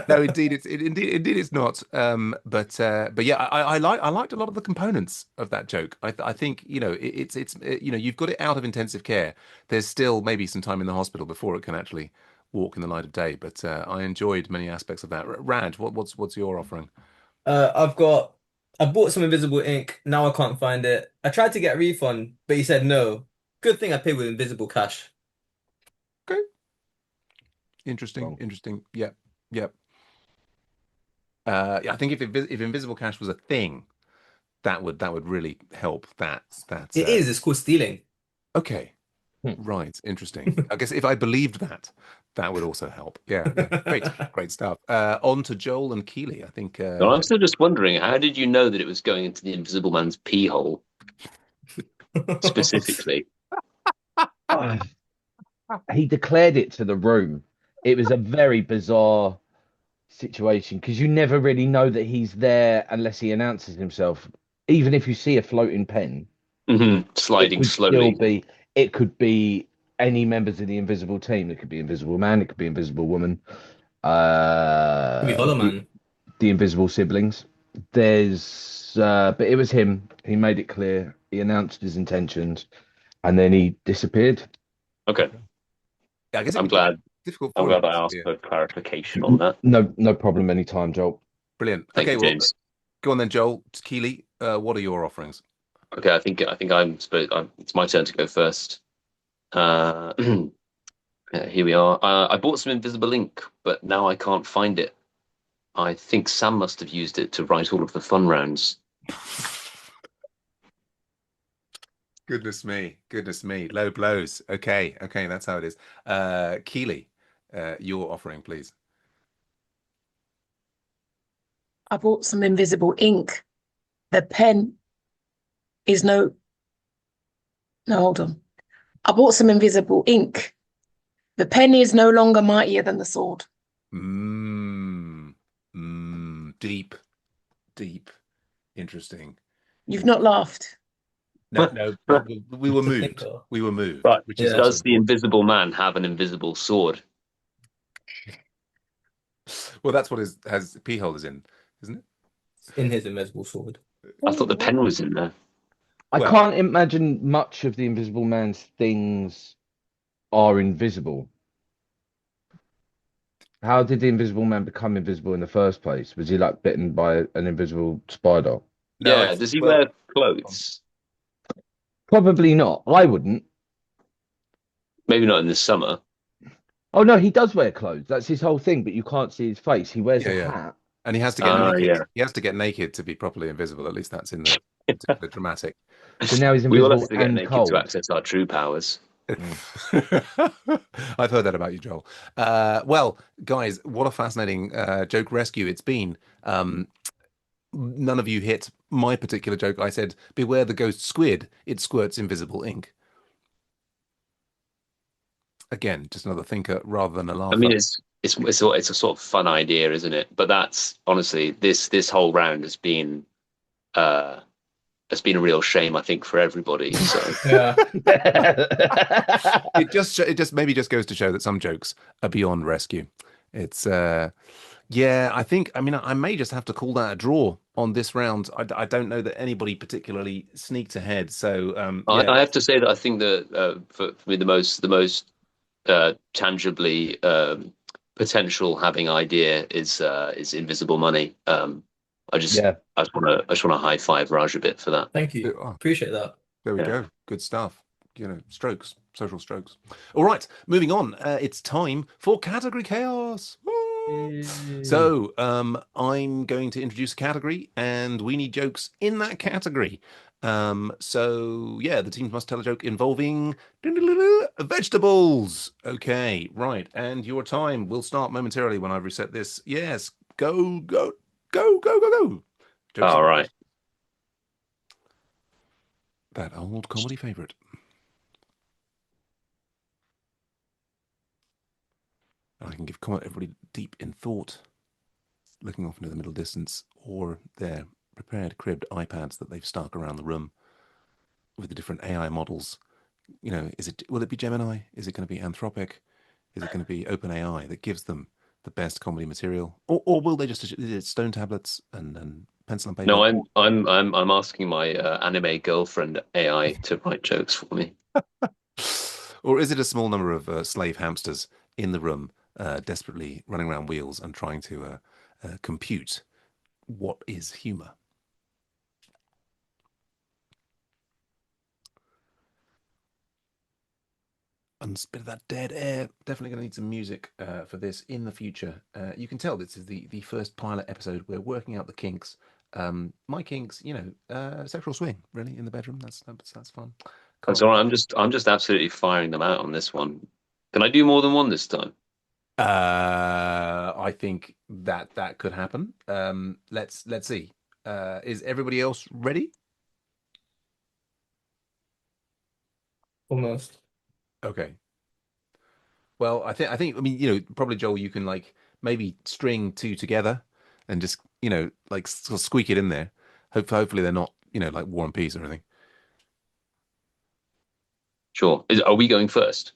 Indeed, it's not. But yeah, I liked a lot of the components of that joke. I think it's you've got it out of intensive care. There's still maybe some time in the hospital before it can actually walk in the light of day. But I enjoyed many aspects of that. Raj, what's your offering? I bought some invisible ink. Now I can't find it. I tried to get a refund, but he said no. Good thing I paid with invisible cash. Okay. Interesting. Wrong. Interesting. Yep. Yep. Yeah, I think if invisible cash was a thing, that would really help. It is. It's called stealing. Okay. Right. Interesting. I guess if I believed that would also help. Yeah. Great stuff. On to Joel and Keeley. I think. No, I'm still just wondering, how did you know that it was going into the Invisible Man's pee hole specifically? He declared it to the room. It was a very bizarre situation because you never really know that he's there unless he announces himself. Even if you see a floating pen, sliding slowly. It could be any members of the invisible team. It could be Invisible Man. It could be Invisible Woman. Could be Hollow Man. The invisible siblings. But it was him. He made it clear. He announced his intentions, and then he disappeared. Okay. Yeah, I guess I'm glad. Difficult. I'm glad I asked for clarification on that. No problem. Anytime, Joel. Brilliant. Thank Okay, you, James. Go on then, Joel. Keeley, what are your offerings? Okay, I think it's my turn to go first. Yeah, here we are. I bought some invisible ink, but now I can't find it. I think Sam must have used it to write all of the fun rounds. Goodness me. Low blows. Okay, that's how it is. Keeley, your offering, please. I bought some invisible ink. The pen is no, hold on. I bought some invisible ink. The pen is no longer mightier than the sword. Deep. Interesting. You've not laughed. No, we were To moved. think of. We were moved, Right. which is Yeah. also Does the invisible man have an invisible sword? well, that's what has pee holders in, isn't it? In his invisible sword. I thought the pen was in there. I Well- can't imagine much of the Invisible Man's things are invisible. How did the Invisible Man become invisible in the first place? Was he like bitten by an invisible spider? No, Yeah. it's Does he well, wear clothes? Probably not. I wouldn't. Maybe not in the summer. Oh no, he does wear clothes. That's his whole thing, but you can't see his face. He wears Yeah, a yeah. hat. and he has to get Ah, naked. yeah. He has to get naked to be properly invisible. At least that's in the dramatic. So now he's We all have invisible to get and naked to cold. access our true powers. I've heard that about you, Joel. Well, guys, what a fascinating joke rescue it's been. None of you hit my particular joke. I said, "Beware the ghost squid. It squirts invisible ink." Again, just another thinker rather than a I mean, laugher. it's a sort of fun idea, isn't it? But that's honestly this whole round uh has been a real shame, I think, for everybody. So Yeah. It just maybe just goes to show that some jokes are beyond rescue. It's yeah, I mean I may just have to call that a draw on this round. I don't know that anybody particularly sneaked ahead. So yeah, I have to say that I think that for me the most tangibly potential having idea is invisible money. I just Yeah. I just want to high five Raj a bit for that. Thank you. Oh, Appreciate that. there we Yeah. go. Good stuff. Strokes, social strokes. All right, moving on. It's time for category chaos. Woo! So, I'm going to introduce a category, and we need jokes in that category. So yeah, the teams must tell a joke involving vegetables. Okay, right, and your time will start momentarily when I've reset this. Yes, go, go, go, go, go, go. Jokes All right. that old comedy favorite. I can give comment everybody deep in thought, looking off into the middle distance, or their prepared cribbed iPads that they've stuck around the room with the different AI models. Will it be Gemini? Is it going to be Anthropic? Is it going to be OpenAI that gives them the best comedy material, or will they just is it stone tablets and pencil and paper? No, I'm asking my anime girlfriend AI to write jokes for me. Or is it a small number of slave hamsters in the room, desperately running around wheels and trying to compute what is humor? And a bit of that dead air. Definitely going to need some music for this in the future. You can tell this is the first pilot episode. We're working out the kinks. My kinks, sexual swing, really, in the bedroom. That's fun. That's all right. I'm just absolutely firing them out on this one. Can I do more than one this time? I think that could happen. Let's see. Is everybody else ready? Almost. Okay. Well, I mean, probably Joel, you can like maybe string two together and just, like squeak it in there. Hopefully they're not, like War and Peace or anything. Sure. Are we going first?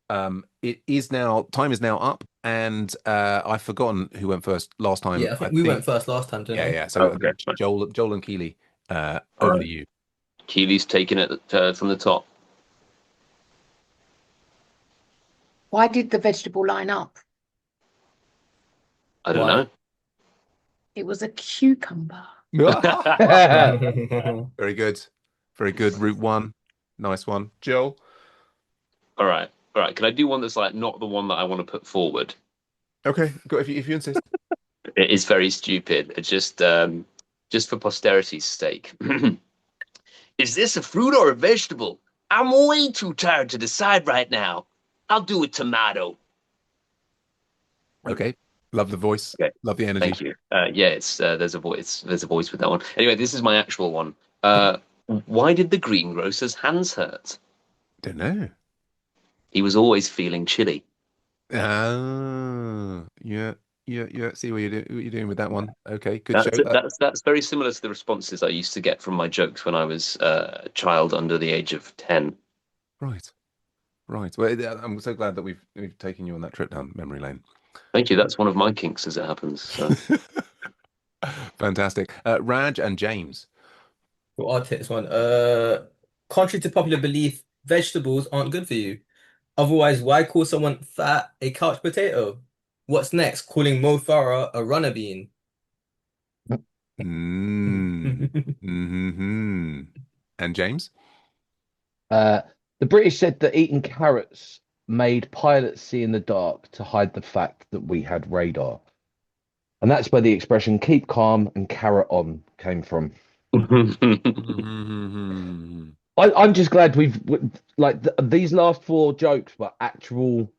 It is now time is now up, and I've forgotten who went first last time. Yeah, I think we went first last time, didn't Yeah, we? yeah. So Okay, fine. Joel and Keeley, All over right. to you. Keeley's taking it from the top. Why did the vegetable line up? I don't Why? know. It was a cucumber. Very good. Very good. Route one. Nice one. Joel. All right. All right. Can I do one that's like not the one that I want to put forward? Okay, go if you insist. It is very stupid. It's just for posterity's sake. Is this a fruit or a vegetable? I'm way too tired to decide right now. I'll do a tomato. Okay. Love the voice. Okay. Love the energy. Thank you. Yeah, it's there's a voice. There's a voice with that one. Anyway, this is my actual one. Why did the greengrocer's hands hurt? Don't know. He was always feeling chilly. Ah, yeah. You see what you're doing with that one. Okay, good show. That's very similar to the responses I used to get from my jokes when I was a child under the age of 10. Right, right. Well, I'm so glad that we've taken you on that trip down memory lane. Thank you. That's one of my kinks as it happens. So Fantastic. Raj and James. Well, I'll take this one. Contrary to popular belief, vegetables aren't good for you. Otherwise, why call someone fat a couch potato? What's next? Calling Mo Farah a runner bean. Mm. Hmm. And James? Uh, the British said that eating carrots made pilots see in the dark to hide the fact that we had radar. And that's where the expression keep calm and carrot on came from. Mhm. I'm just glad like these last four jokes were actual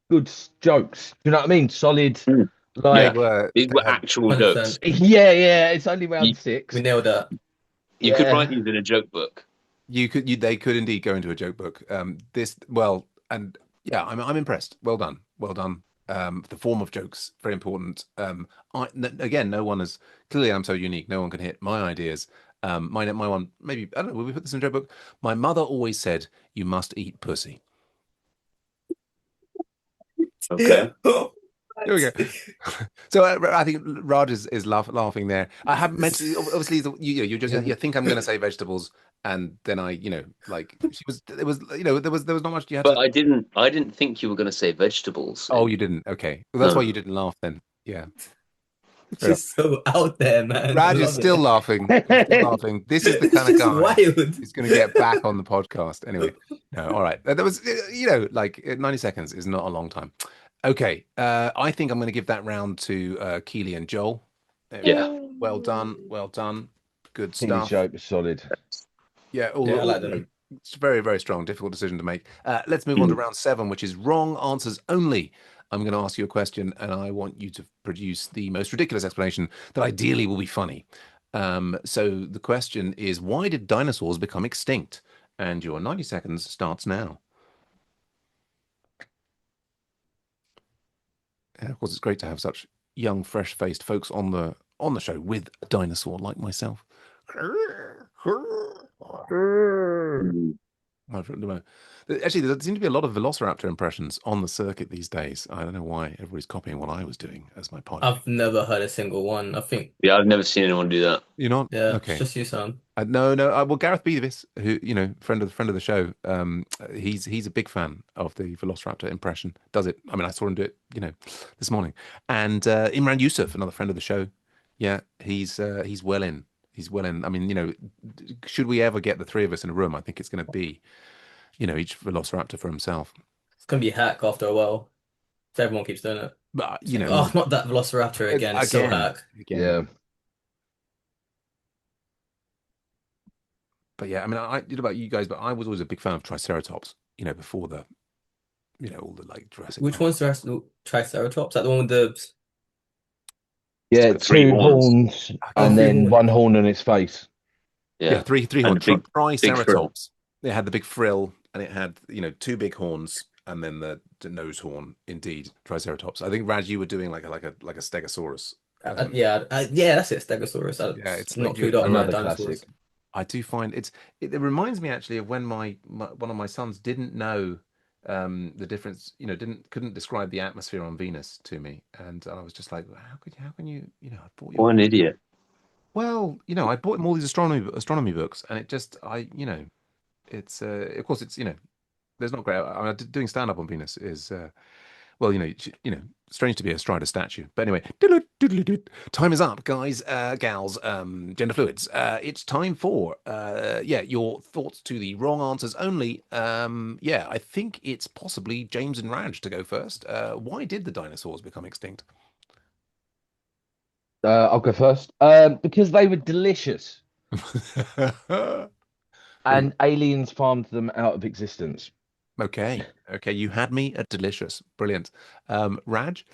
good jokes. You know what I mean? Solid, Mm. like, these were They had actual 100%. jokes. yeah. It's only round You, six. We nailed that. you could write Yeah. these in a joke book. they could indeed go into a joke book. And yeah, I'm impressed. Well done, well done. The form of jokes very important. Again, no one is clearly. I'm so unique. No one can hit my ideas. My one maybe I don't know. Will we put this in a joke book? My mother always said you must eat pussy. Okay. There we go. So I think Raj is laughing there. I haven't mentioned obviously you think I'm going to say vegetables, and then like she was it was there was not much you had But to. I didn't think you were going to say vegetables. Oh, you didn't. Okay, well, that's why you No. didn't laugh then. Yeah, fair enough. Just so out there, man. I Raj is love still it. laughing. He's still laughing. This is the It's kind of just guy wild. who's going to get back on the podcast. Anyway, no, all right. That was like 90 seconds is not a long time. Okay, I think I'm going to give that round to Keeley and Joel. There we Yeah. go. Well done, well done. Good Keely's stuff. joke was solid. Yeah, Yeah, I like them. it's very, very strong. Difficult decision to make. Let's move on to round 7, which is wrong answers only. I'm going to ask you a question, and I want you to produce the most ridiculous explanation that ideally will be funny. So the question is, why did dinosaurs become extinct? And your 90 seconds starts now. And of course, it's great to have such young, fresh-faced folks on the show with a dinosaur like myself. Actually, there seem to be a lot of Velociraptor impressions on the circuit these days. I don't know why everybody's copying what I was doing as my pilot. I've never heard a single one. I think, Yeah, I've never seen anyone do that. You're not? yeah, it's Okay. just you, Sam. No. Well, Gareth Beavis, who friend of the show, he's a big fan of the Velociraptor impression. Does it? I mean, I saw him do it, this morning. And Imran Yusuf, another friend of the show, yeah, he's well in. He's well in. I mean, should we ever get the three of us in a room, I think it's going to be, each Velociraptor for himself. It's gonna be hack after a while. So everyone keeps doing it. But It's like, oh, not that Velociraptor again. It's so hack. Yeah. But yeah, I mean, I don't know about you guys, but I was always a big fan of Triceratops. Before the, all the like Jurassic. Which one's the rest of the Triceratops? That the one with the Yeah, got three two horns and three then horns. one horn on its face. Yeah, three And horns. the big Triceratops. It had the big frill, and it had two big horns, and then the nose horn. Indeed, Triceratops. I think Raj, you were doing like a Stegosaurus. yeah, that's it, Stegosaurus. Yeah, it's not like clued up on another dinosaurs. classic. I do find it reminds me actually of when my one of my sons didn't know the difference, couldn't describe the atmosphere on Venus to me, and I was just like, how can you, I bought you. What an idiot. Well, I bought him all these astronomy books, and it just it's of course it's there's not great. I mean, doing stand up on Venus is well, strange to be astride a statue. But anyway, time is up, guys, gals, gender fluids. It's time for your thoughts to the wrong answers only. I think it's possibly James and Raj to go first. Why did the dinosaurs become extinct? I'll go first. Because they were delicious and aliens farmed them out of existence. Okay, you had me at delicious, brilliant. Raj.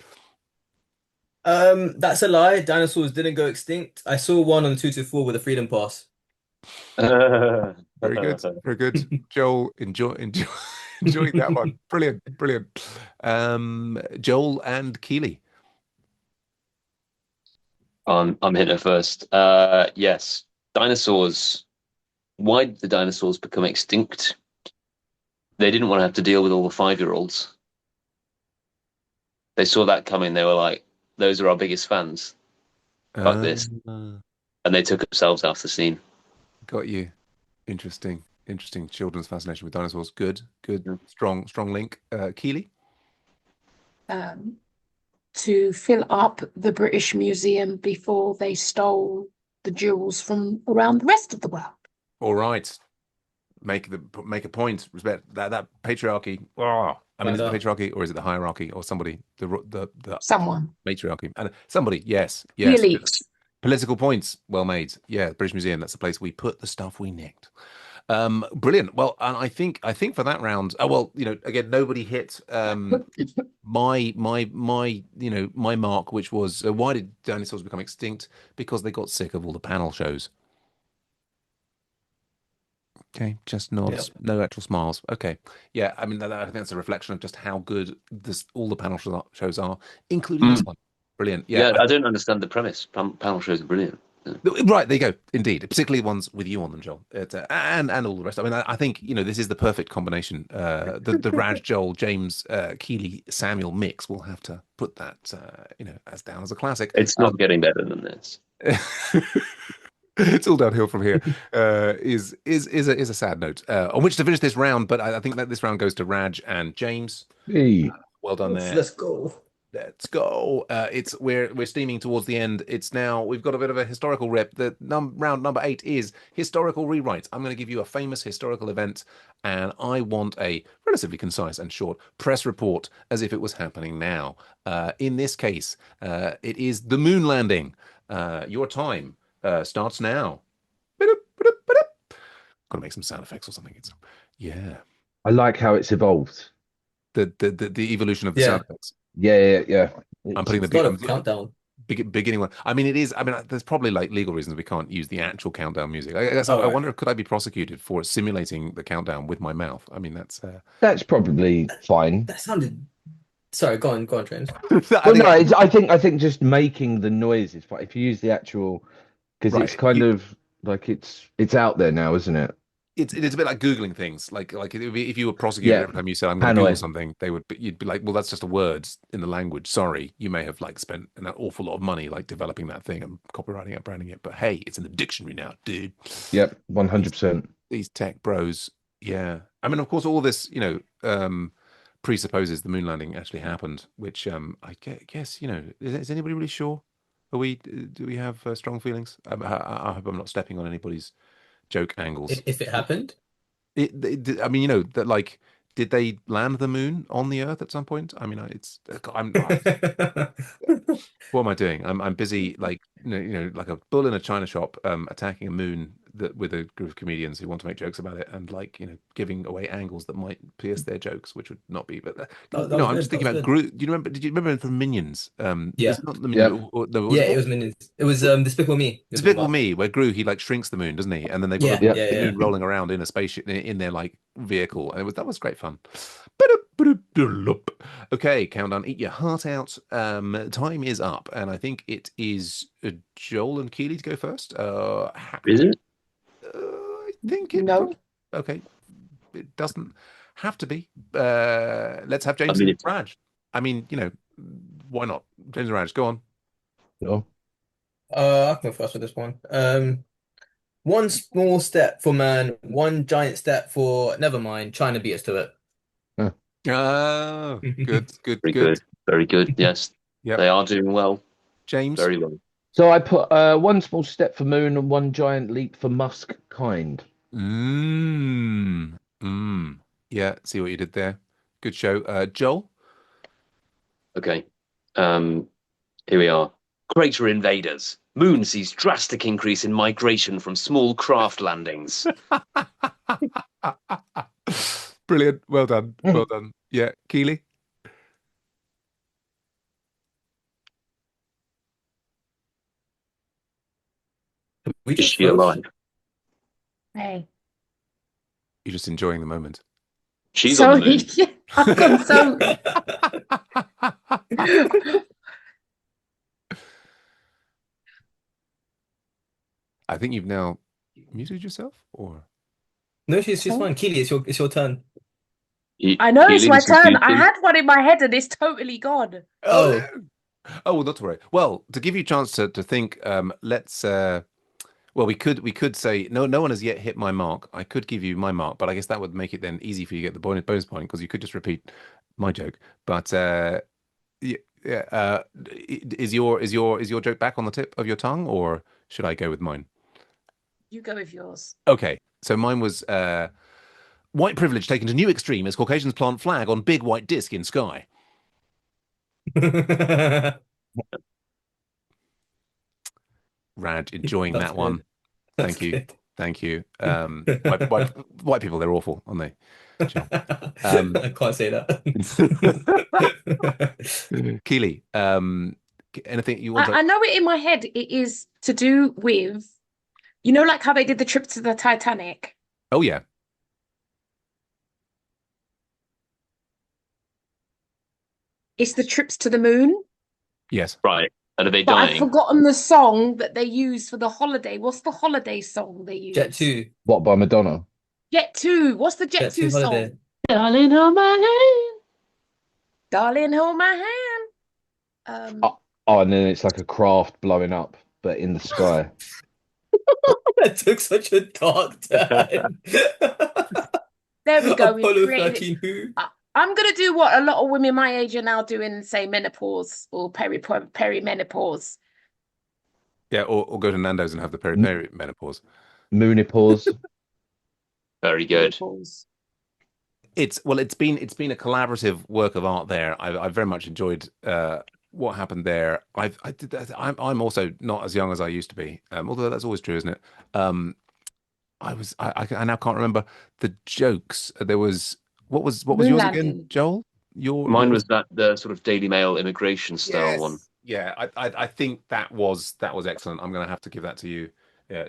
That's a lie. Dinosaurs didn't go extinct. I saw one on the 224 with a freedom pass. Very good, very good. Joel, enjoying that one. Brilliant. Joel and Keeley. I'm hitting it first. Yes, dinosaurs. Why did the dinosaurs become extinct? They didn't want to have to deal with all the 5-year-olds. They saw that coming. They were like, "Those are our biggest fans. Fuck this," Uh, and they took themselves off the scene. got you. Interesting. Interesting. Children's fascination with dinosaurs. Good. Good. Mm. Strong link. Keeley? Um, to fill up the British Museum before they stole the jewels from around the rest of the world. All right. Make a point. Respect that patriarchy. Oh, I mean, is it the patriarchy or is it the hierarchy or somebody? The Someone. matriarchy and somebody. Yes. The elite. Political points. Well made. Yeah. British Museum. That's the place we put the stuff we nicked. Brilliant. Well, and I think for that round. Oh well, again, nobody hit my my mark, which was why did dinosaurs become extinct? Because they got sick of all the panel shows. Okay, just nods, no actual smiles. Okay, yeah, I mean, I think that's a reflection of just how good all the panel shows are, including this one. Brilliant. Yeah, I don't understand the premise. Panel shows are brilliant. Right, there you go. Indeed, particularly ones with you on them, Joel, and all the rest. I mean, I think this is the perfect combination. The Raj, Joel, James, Keeley, Samuel mix. We'll have to put that as down as a classic. It's not getting better than this. It's all downhill from here. Is a sad note on which to finish this round. But I think that this round goes to Raj and James. Hey. Well done there. Let's go. Let's go. We're steaming towards the end. It's now we've got a bit of a historical rip. The round number 8 is historical rewrites. I'm going to give you a famous historical event, and I want a relatively concise and short press report as if it was happening now. In this case, it is the moon landing. Your time starts now. Got to make some sound effects or something. Yeah. I like how it's evolved. The evolution of the sound effects. Yeah. I'm putting the countdown. Beginning one. I mean, it is. I mean, there's probably like legal reasons we can't use the actual countdown music. I guess I wonder, could I be prosecuted for simulating the countdown with my mouth? I mean, that's probably fine. That sounded. Sorry, go on, James. I think just making the noises. If you use the actual, because it's kind of like it's out there now, isn't it? It's a bit like Googling things. Like if you were prosecuted every time you said I'm going to Google something, you'd be like, well, that's just a word in the language. Sorry, you may have like spent an awful lot of money like developing that thing and copywriting it, branding it. But hey, it's in the dictionary now, dude. Yep, 100%. These tech bros, yeah. I mean, of course, all this presupposes the moon landing actually happened, which I guess is anybody really sure? Do we have strong feelings? I hope I'm not stepping on anybody's joke angles. If it happened, I mean, that like, did they land the moon on the Earth at some point? I mean, what am I doing? I'm busy, like like a bull in a china shop, attacking a moon with a group of comedians who want to make jokes about it, and like giving away angles that might pierce their jokes, which would not be. But I'm just thinking about Groot. Did you remember from Minions? Yeah, was it not the Minions, it was Minions. It was Despicable Me. Despicable Me, where Gru he like shrinks the moon, doesn't he? And then they've got the moon rolling around in a spaceship in their like vehicle, and that was great fun. Okay, countdown. Eat your heart out. Time is up, and I think it is Joel and Keeley to go first. Is it? I think it. No. Okay, it doesn't have to be. Let's have James and Raj. I mean, why not? James and Raj, go on. Sure. I can go first with this one. One small step for man, one giant step for never mind. China beat us to it. Oh, good. Very good. Yes, they are doing well. James, very well. So I put one small step for moon and one giant leap for musk kind. Yeah, see what you did there. Good show. Joel? Okay. Here we are. Crater invaders. Moon sees drastic increase in migration from small craft landings. Brilliant. Well done. Well done. Yeah. Keeley? Is she alive? Hey. You're just enjoying the moment. She's on the moon. Yeah, I've got some. I think you've now muted yourself, or No, she's fine. Keely, it's your turn. I know it's Keely, my this is turn. you I too. had one in my head and it's totally gone. Oh. no. Oh, well, not to worry. Well, to give you a chance to think, let's well, we could say no one has yet hit my mark. I could give you my mark, but I guess that would make it then easy for you to get the bonus point because you could just repeat my joke. But yeah, yeah, is your joke back on the tip of your tongue, or should I go with mine? You go with yours. Okay, so mine was white privilege taken to new extreme as Caucasians plant flag on big white disc in sky. Rad, enjoying That's that one. good. That's Thank you. good. Thank you. White people, they're awful, aren't they? Chill. I can't say that. Keely, anything you want to? I know it in my head. It is to do with, you know, like how they did the trip to the Titanic. Oh yeah, It's the trips to the moon. yes. Right. And are they But I've dying? forgotten the song that they use for the holiday. What's the holiday song they use? Jet 2. What, by Madonna? Jet 2. What's the Jet Jet 2 2 holiday. song? Darling, hold my hand. Darling, hold my hand. Oh, and then it's like a craft blowing up, but in the sky. That took such a dark turn. There we go. We've Apollo created 13 who? I'm gonna do what a lot of women my age are now doing, say menopause or perimenopause. Yeah, or go to Nando's and have the peri menopause. Moonipause. Very good. Menopause. It's been a collaborative work of art there. I've very much enjoyed what happened there. I did that. I'm also not as young as I used to be. Although that's always true, isn't it? I now can't remember the jokes. There was what was Moon yours landing. again, Joel? Mine Yours? was the sort of Daily Mail immigration style one. Yeah, I think that was excellent. I'm gonna have to give that to you,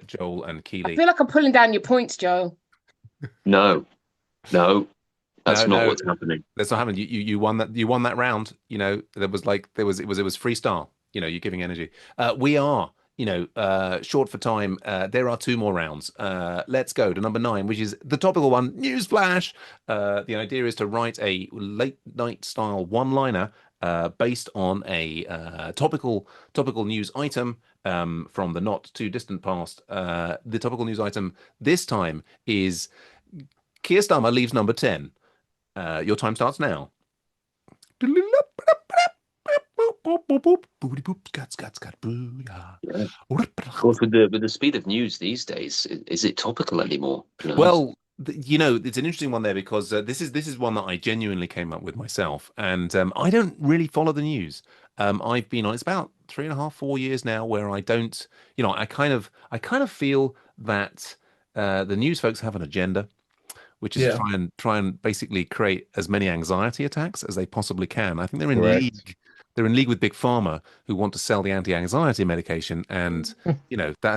Joel and I Keeley. feel like I'm pulling down your points, Joe. No, that's not No, what's happening. that's not happening. You won that. You won that round. You know, it was freestyle. You know, you're giving energy. We are, short for time. There are two more rounds. Let's go to number 9, which is the topical one. Newsflash. The idea is to write a late night style one-liner based on a topical news item from the not too distant past. The topical news item this time is Keir Starmer leaves number 10. Your time starts now. Yeah. Of course, with the speed of news these days, is it topical anymore? Well, it's an interesting one there because this is one that I genuinely came up with myself, and I don't really follow the news. I've been on it's about 3.5, 4 years now where I don't, I kind of feel that the news folks have an agenda, which is Yeah. try and basically create as many anxiety attacks as they possibly can. I think they're in Correct. league. They're in league with Big Pharma, who want to sell the anti-anxiety medication, and I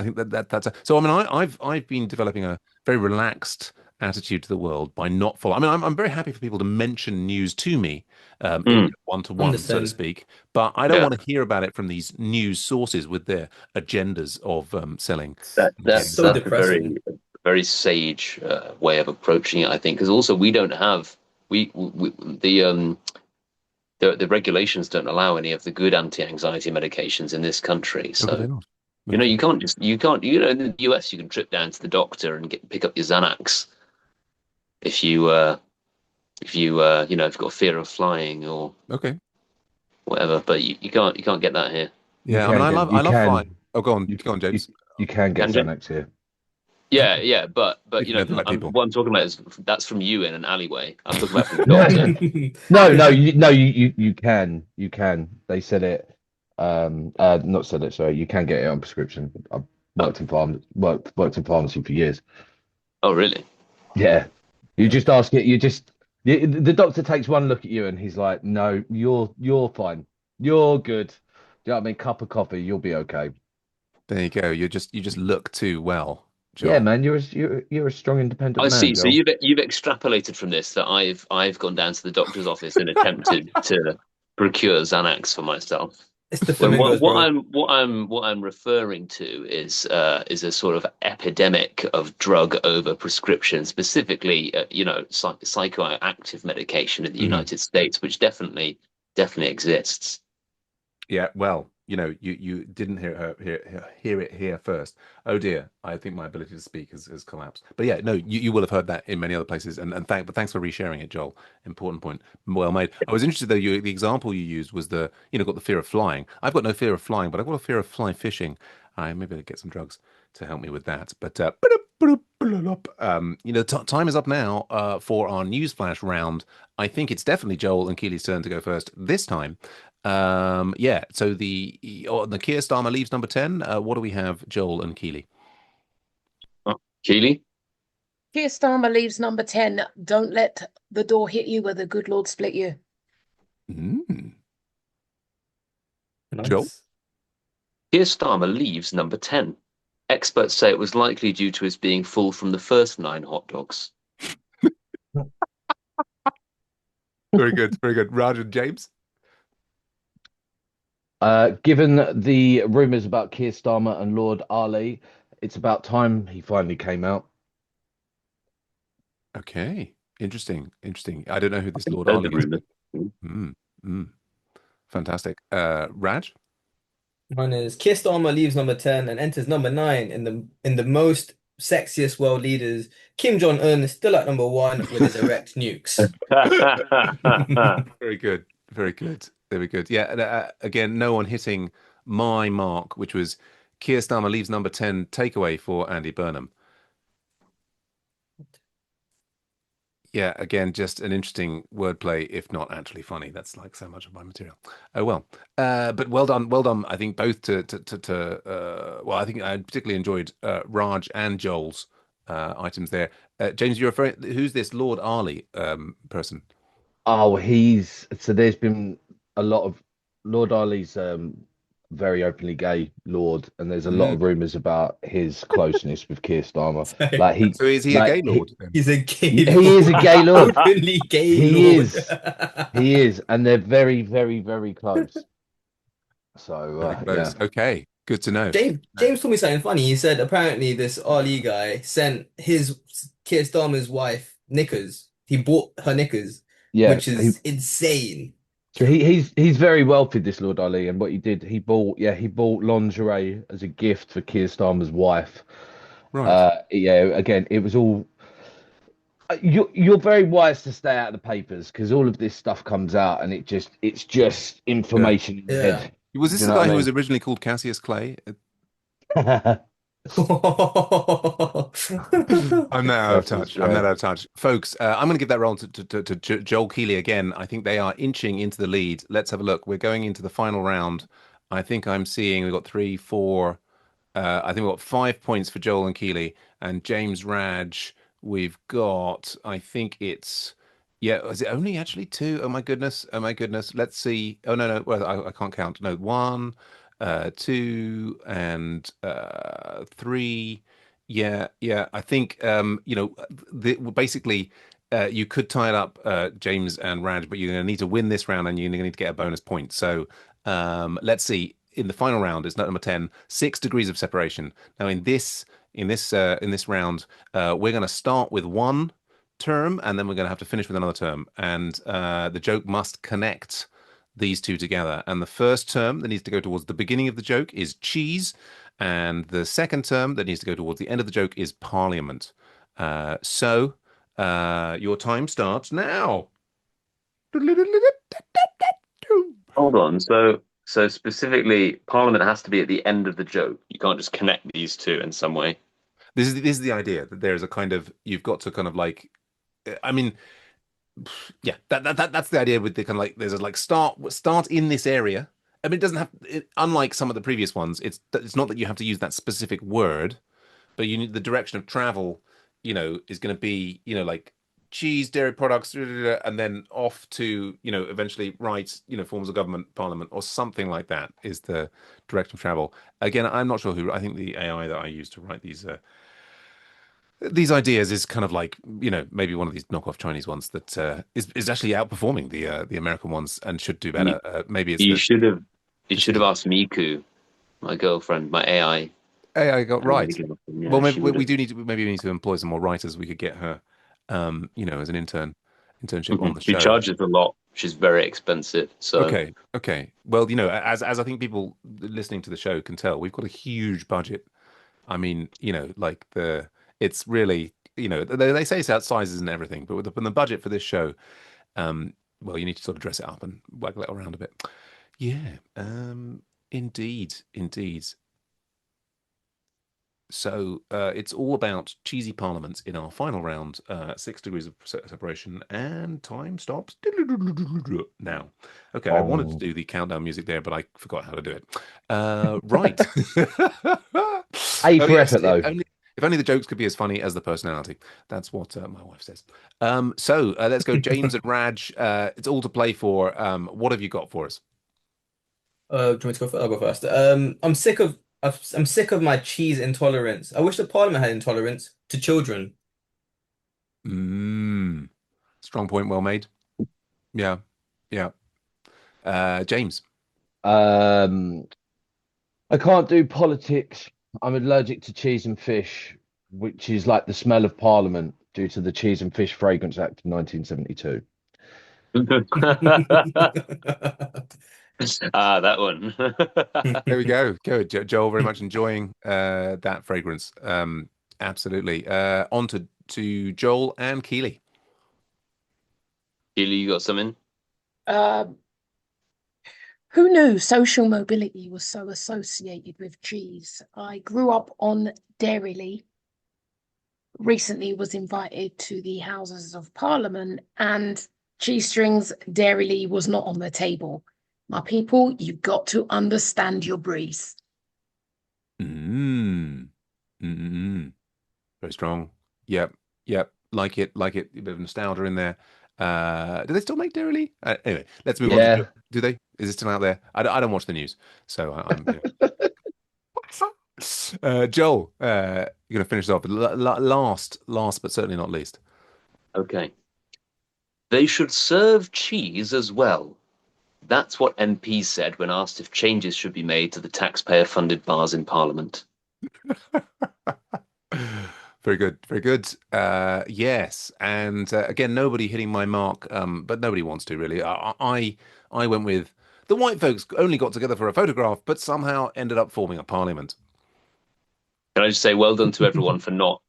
think that's so. I mean, I've been developing a very relaxed attitude to the world by not following. I mean, I'm very happy for people to mention news to me, one-to-one, so to Understand. speak, but I don't Yeah. want to hear about it from these news sources with their agendas of selling. That's So a depressing. very sage way of approaching it, I think, because also we don't have the regulations don't allow any of the good anti-anxiety medications in this country. Look at they So not. you can't in the US you can trip down to the doctor and pick up your Xanax if if you've got fear of flying or Okay. whatever, but you can't get that here. Yeah, I mean, You I love can. flying. Oh, go on, You, James. you can get Can you? Xanax here. Yeah, but If you know the right people. what I'm talking about is that's from you in an alleyway. I'm talking about from the No, doctor. no, you can. You can. They said it. Not said it. Sorry, you can get it on prescription. I've worked in pharmacy for years. Oh, really? Yeah, you just ask it. The doctor takes one look at you and he's like, "No, you're fine. You're good." Do you know what I mean? Cup of coffee, you'll be okay. There you go. You just look too well, Yeah, Joel. man, you're a strong, independent I man, see. So Joel. you've extrapolated from this that I've gone down to the doctor's office and attempted to procure Xanax for myself. It's the When flamingos, bro. what I'm referring to is a sort of epidemic of drug over prescription, specifically psychoactive medication in the Mhm. United States, which definitely exists. Yeah, well, you didn't hear it here first. Oh dear, I think my ability to speak has collapsed. But yeah, no, you will have heard that in many other places. But thanks for resharing it, Joel. Important point. Well made. I was interested though. The example you used was got the fear of flying. I've got no fear of flying, but I've got a fear of fly fishing. I maybe I'll get some drugs to help me with that. But time is up now for our newsflash round. I think it's definitely Joel and Keely's turn to go first this time. Yeah, so the Keir Starmer leaves number 10. What do we have, Joel and Keeley? Oh, Keely? Keir Starmer leaves number 10. Don't let the door hit you where the good Lord split you. Mm. Joel? Nice. Keir Starmer leaves number 10. Experts say it was likely due to his being full from the first 9 hot dogs. Very good, very good. Roger, James? Given the rumors about Keir Starmer and Lord Ali, it's about time he finally came out. Okay, interesting, interesting. I don't know who this Lord Heard the Ali is, rumor. but mm, mm, fantastic. Raj? Mine is Keir Starmer leaves number 10 and enters number 9 in the most sexiest world leaders. Kim Jong-un is still at number 1 with his erect nukes. Very good, very good, very good. Yeah, and, again, no one hitting my mark, which was Keir Starmer leaves number 10 takeaway for Andy Burnham. Yeah, again, just an interesting wordplay, if not actually funny. That's like so much of my material. Oh well, but well done, well done. I think both well, I think I particularly enjoyed Raj and Joel's items there. James, you're referring, who's this Lord Ali person? Oh, there's been a lot of Lord Ali's very openly gay Lord, and there's a lot Mm. of rumors about his closeness with Keir Starmer. So, Like he So is he a like gay Lord then? he's a gay he is a lord. gay Lord. Openly gay He lord. is. He is, and they're very, very, very close. So Very yeah. close. Okay, good to know. James told me something funny. He said apparently this Ali guy sent his Keir Starmer's wife knickers. He bought her knickers, Yeah, which is insane. so he's very wealthy, this Lord Ali, and what he did, he bought lingerie as a gift for Keir Starmer's wife. Right. Yeah, again, it was all you're very wise to stay out of the papers because all of this stuff comes out and it's just Yeah. information in your Yeah. head. Was Do this you the know guy who what was originally called Cassius Clay? I I'm now out of Cassius touch. I'm not Clay. out of touch. Folks, I'm going to give that role to Joel Keeley again. I think they are inching into the lead. Let's have a look. We're going into the final round. I think I'm seeing we've got three, four. I think we've got 5 points for Joel and Keeley. And James Raj, we've got, I think it's, yeah, is it only actually two? Oh my goodness. Oh my goodness. Let's see. Oh, no, no. Well, I can't count. No, one, two, and three. Yeah, yeah. I think basically you could tie it up, James and Raj, but you're going to need to win this round, and you're going to need to get a bonus point. So let's see. In the final round, it's number 10, 6 degrees of separation. Now, in this round, we're going to start with one term, and then we're going to have to finish with another term, and the joke must connect these two together. And the first term that needs to go towards the beginning of the joke is cheese. And the second term that needs to go towards the end of the joke is parliament. So your time starts now. Hold on. So specifically, Parliament has to be at the end of the joke. You can't just connect these two in some way. This is the idea that there's a kind of you've got to kind of like I mean yeah that's the idea with the kind of like there's a like start in this area. I mean it doesn't have unlike some of the previous ones it's not that you have to use that specific word, but you need the direction of travel, is going to be, like cheese, dairy products, and then off to, eventually rights, forms of government, parliament, or something like that is the direction of travel. Again, I'm not sure who, I think the AI that I use to write these ideas is kind of like, maybe one of these knockoff Chinese ones that is actually outperforming the American ones and should do You, better. Maybe it's you the, should have You should have asked Miku, my girlfriend, my AI. Hey, I got right. Yeah, Well, maybe she would we have. do need to maybe we need to employ some more writers. We could get her, as an internship on the She show. charges a lot. She's very expensive. So Okay, okay. Well, as I think people listening to the show can tell, we've got a huge budget. I mean, like it's really, they say it's out sizes and everything, but with the budget for this show, um, well, you need to sort of dress it up and waggle it around a bit. Yeah, indeed, indeed. So it's all about cheesy parliaments in our final round, 6 degrees of separation, and time stops now. Okay, I wanted to Oh, do the countdown music there, but I forgot how to do it. Right. A Oh for yes, effort though. if only the jokes could be as funny as the personality. That's what my wife says. So let's go, James and Raj. It's all to play for. What have you got for us? Do you want me to go first? I'll go first. I'm sick of my cheese intolerance. I wish the Parliament had intolerance to children. Mm, strong point, well made. Yeah, yeah. James. Um, I can't do politics. I'm allergic to cheese and fish, which is like the smell of Parliament due to the Cheese and Fish Fragrance Act of 1972. that one. There we go. Good. Joel, very much enjoying that fragrance. Absolutely. On to Joel and Keeley. Keely, you got something? Um, who knew social mobility was so associated with cheese? I grew up on Dairyly, recently was invited to the Houses of Parliament, and cheese strings Dairyly was not on the table. My people, you've got to understand your breeze. Mm. Mm. Very strong. Yep. Yep. Like it. Like it. A bit of nostalgia in there. Do they still make Dairy? Anyway, let's move on to Yeah. Do they? Is it still out there? I don't watch the news, so I'm. Joel, you're going to finish off. Last, but certainly not least. Okay. They should serve cheese as well. That's what MPs said when asked if changes should be made to the taxpayer-funded bars in Parliament. Very good, very good. Yes, and again, nobody hitting my mark, but nobody wants to really. I went with the white folks only got together for a photograph, but somehow ended up forming a parliament. Can I just say well done to everyone for not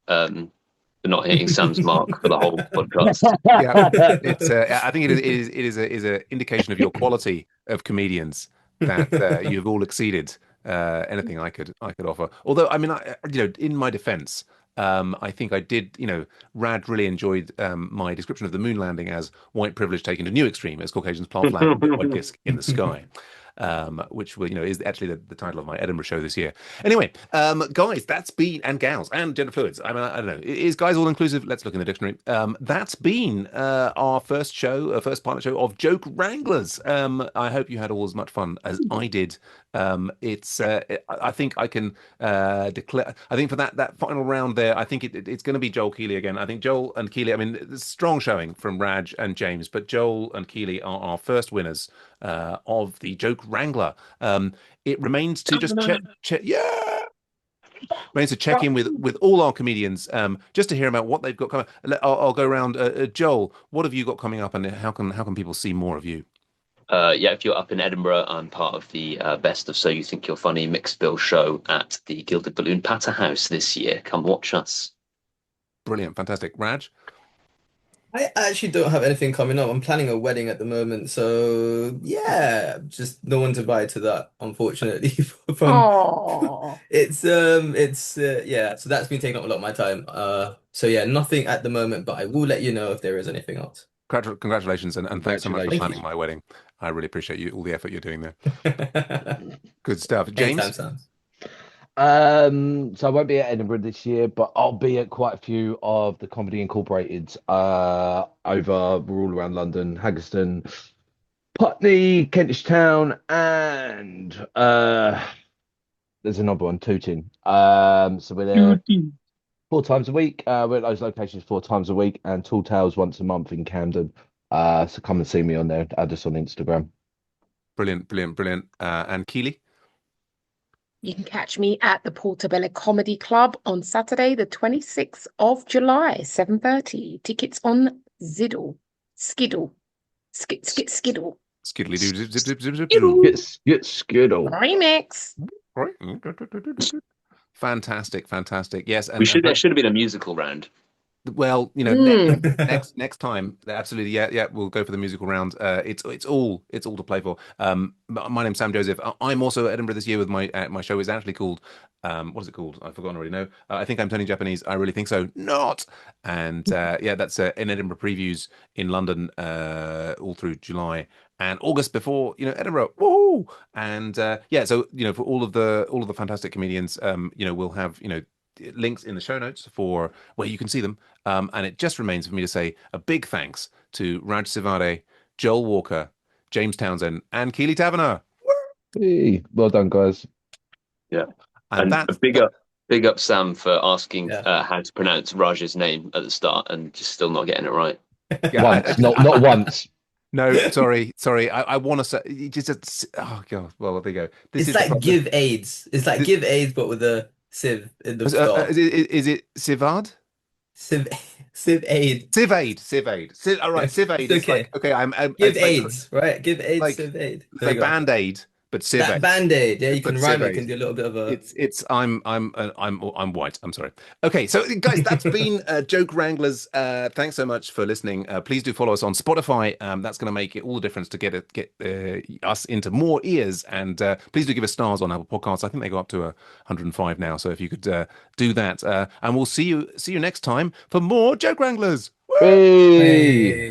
hitting Sam's mark for the whole podcast. Yeah, it's. I think it is a indication of your quality of comedians that you've all exceeded anything I could offer. Although, I mean, in my defense, I think I did. Rad really enjoyed my description of the moon landing as white privilege taken to new extreme as Caucasians plough flag a white disc in the sky. Which is actually the title of my Edinburgh show this year. Anyway, guys, that's been and gals and gender fluids. I mean, I don't know. Is guys all inclusive? Let's look in the dictionary. That's been our first show, first pilot show of Joke Wranglers. I hope you had all as much fun as I did. I think I can declare. I think for that final round there, I think it's going to be Joel Keeley again. I think Joel and Keeley. I mean, it's strong showing from Raj and James, but Joel and Keeley are our first winners of the Joke Wrangler. It remains to just check. Yeah. Remains to check in with all our comedians, just to hear about what they've got coming. I'll go around. Joel, what have you got coming up, and how can people see more of you? Yeah, if you're up in Edinburgh, I'm part of the Best of So You Think You're Funny mixed bill show at the Gilded Balloon Patter House this year. Come watch us. Brilliant, fantastic, Raj. I actually don't have anything coming up. I'm planning a wedding at the moment, so yeah, just no one to buy to that, unfortunately. From Oh, it's yeah, so that's been taking up a lot of my time. So yeah, nothing at the moment, but I will let you know if there is anything else. Congratulations, and thanks so much for Thank planning you. my wedding. I really appreciate all the effort you're doing there. Good stuff, Anytime, James. Sam. So I won't be at Edinburgh this year, but I'll be at quite a few of the Comedy Incorporated we're all around London, Haggerston, Putney, Kentish Town, and there's another one, Tooting. So we're there 4 times a week. We're at those locations 4 times a week, and Tall Tales once a month in Camden. So come and see me on there. Add us on Instagram. Brilliant, brilliant, brilliant. And Keeley? You can catch me at the Portobello Comedy Club on Saturday, the 26th of July, 7:30. Tickets on Skiddle. Skiddle. Skiddly doo zip zip zip zip zip. Skiddle. Get Skiddle. Remix. Right. Fantastic, fantastic. Yes, and There should have been a musical round. well, Mm. next time, absolutely, yeah, we'll go for the musical round. It's all to play for. My name's Sam Joseph. I'm also at Edinburgh this year with my show is actually called what is it called? I've forgotten already. No, I think I'm turning Japanese. I really think so. Not. And yeah, that's in Edinburgh previews in London all through July and August before Edinburgh. Woohoo! And yeah, so for all of the fantastic comedians, we'll have links in the show notes for where you can see them. And it just remains for me to say a big thanks to Raj Sivade, Joel Walker, James Townsend, and Keeley Taverner. Hey, well done, guys. Yeah. And And that's a big up Sam for asking Yeah. how to pronounce Raj's name at the start and just still not getting it right. Once, not once. No, sorry. I want to say oh god. Well, there you go. This It's is the like problem. give AIDS. It's like This- give AIDS, but with a sieve in the Is start. is it Sivad? Sieve, sieve aid. Sivade. All right, Sivade. It's It's okay. like okay. Give it's like, AIDS, right? Give AIDS, like sieve aid. it's There like you go. Band-Aid, but That Sivade. Band-Aid, yeah, you But can rhyme it. You Sivade. can do a little bit of a. It's I'm white. I'm sorry. Okay, so guys, that's been Joke Wranglers. Thanks so much for listening. Please do follow us on Spotify. That's going to make it all the difference to get us into more ears. And please do give us stars on Apple Podcasts. I think they go up to 105 now. So if you could do that, and we'll see you next time for more Joke Wranglers. Woo! Hey. Hey.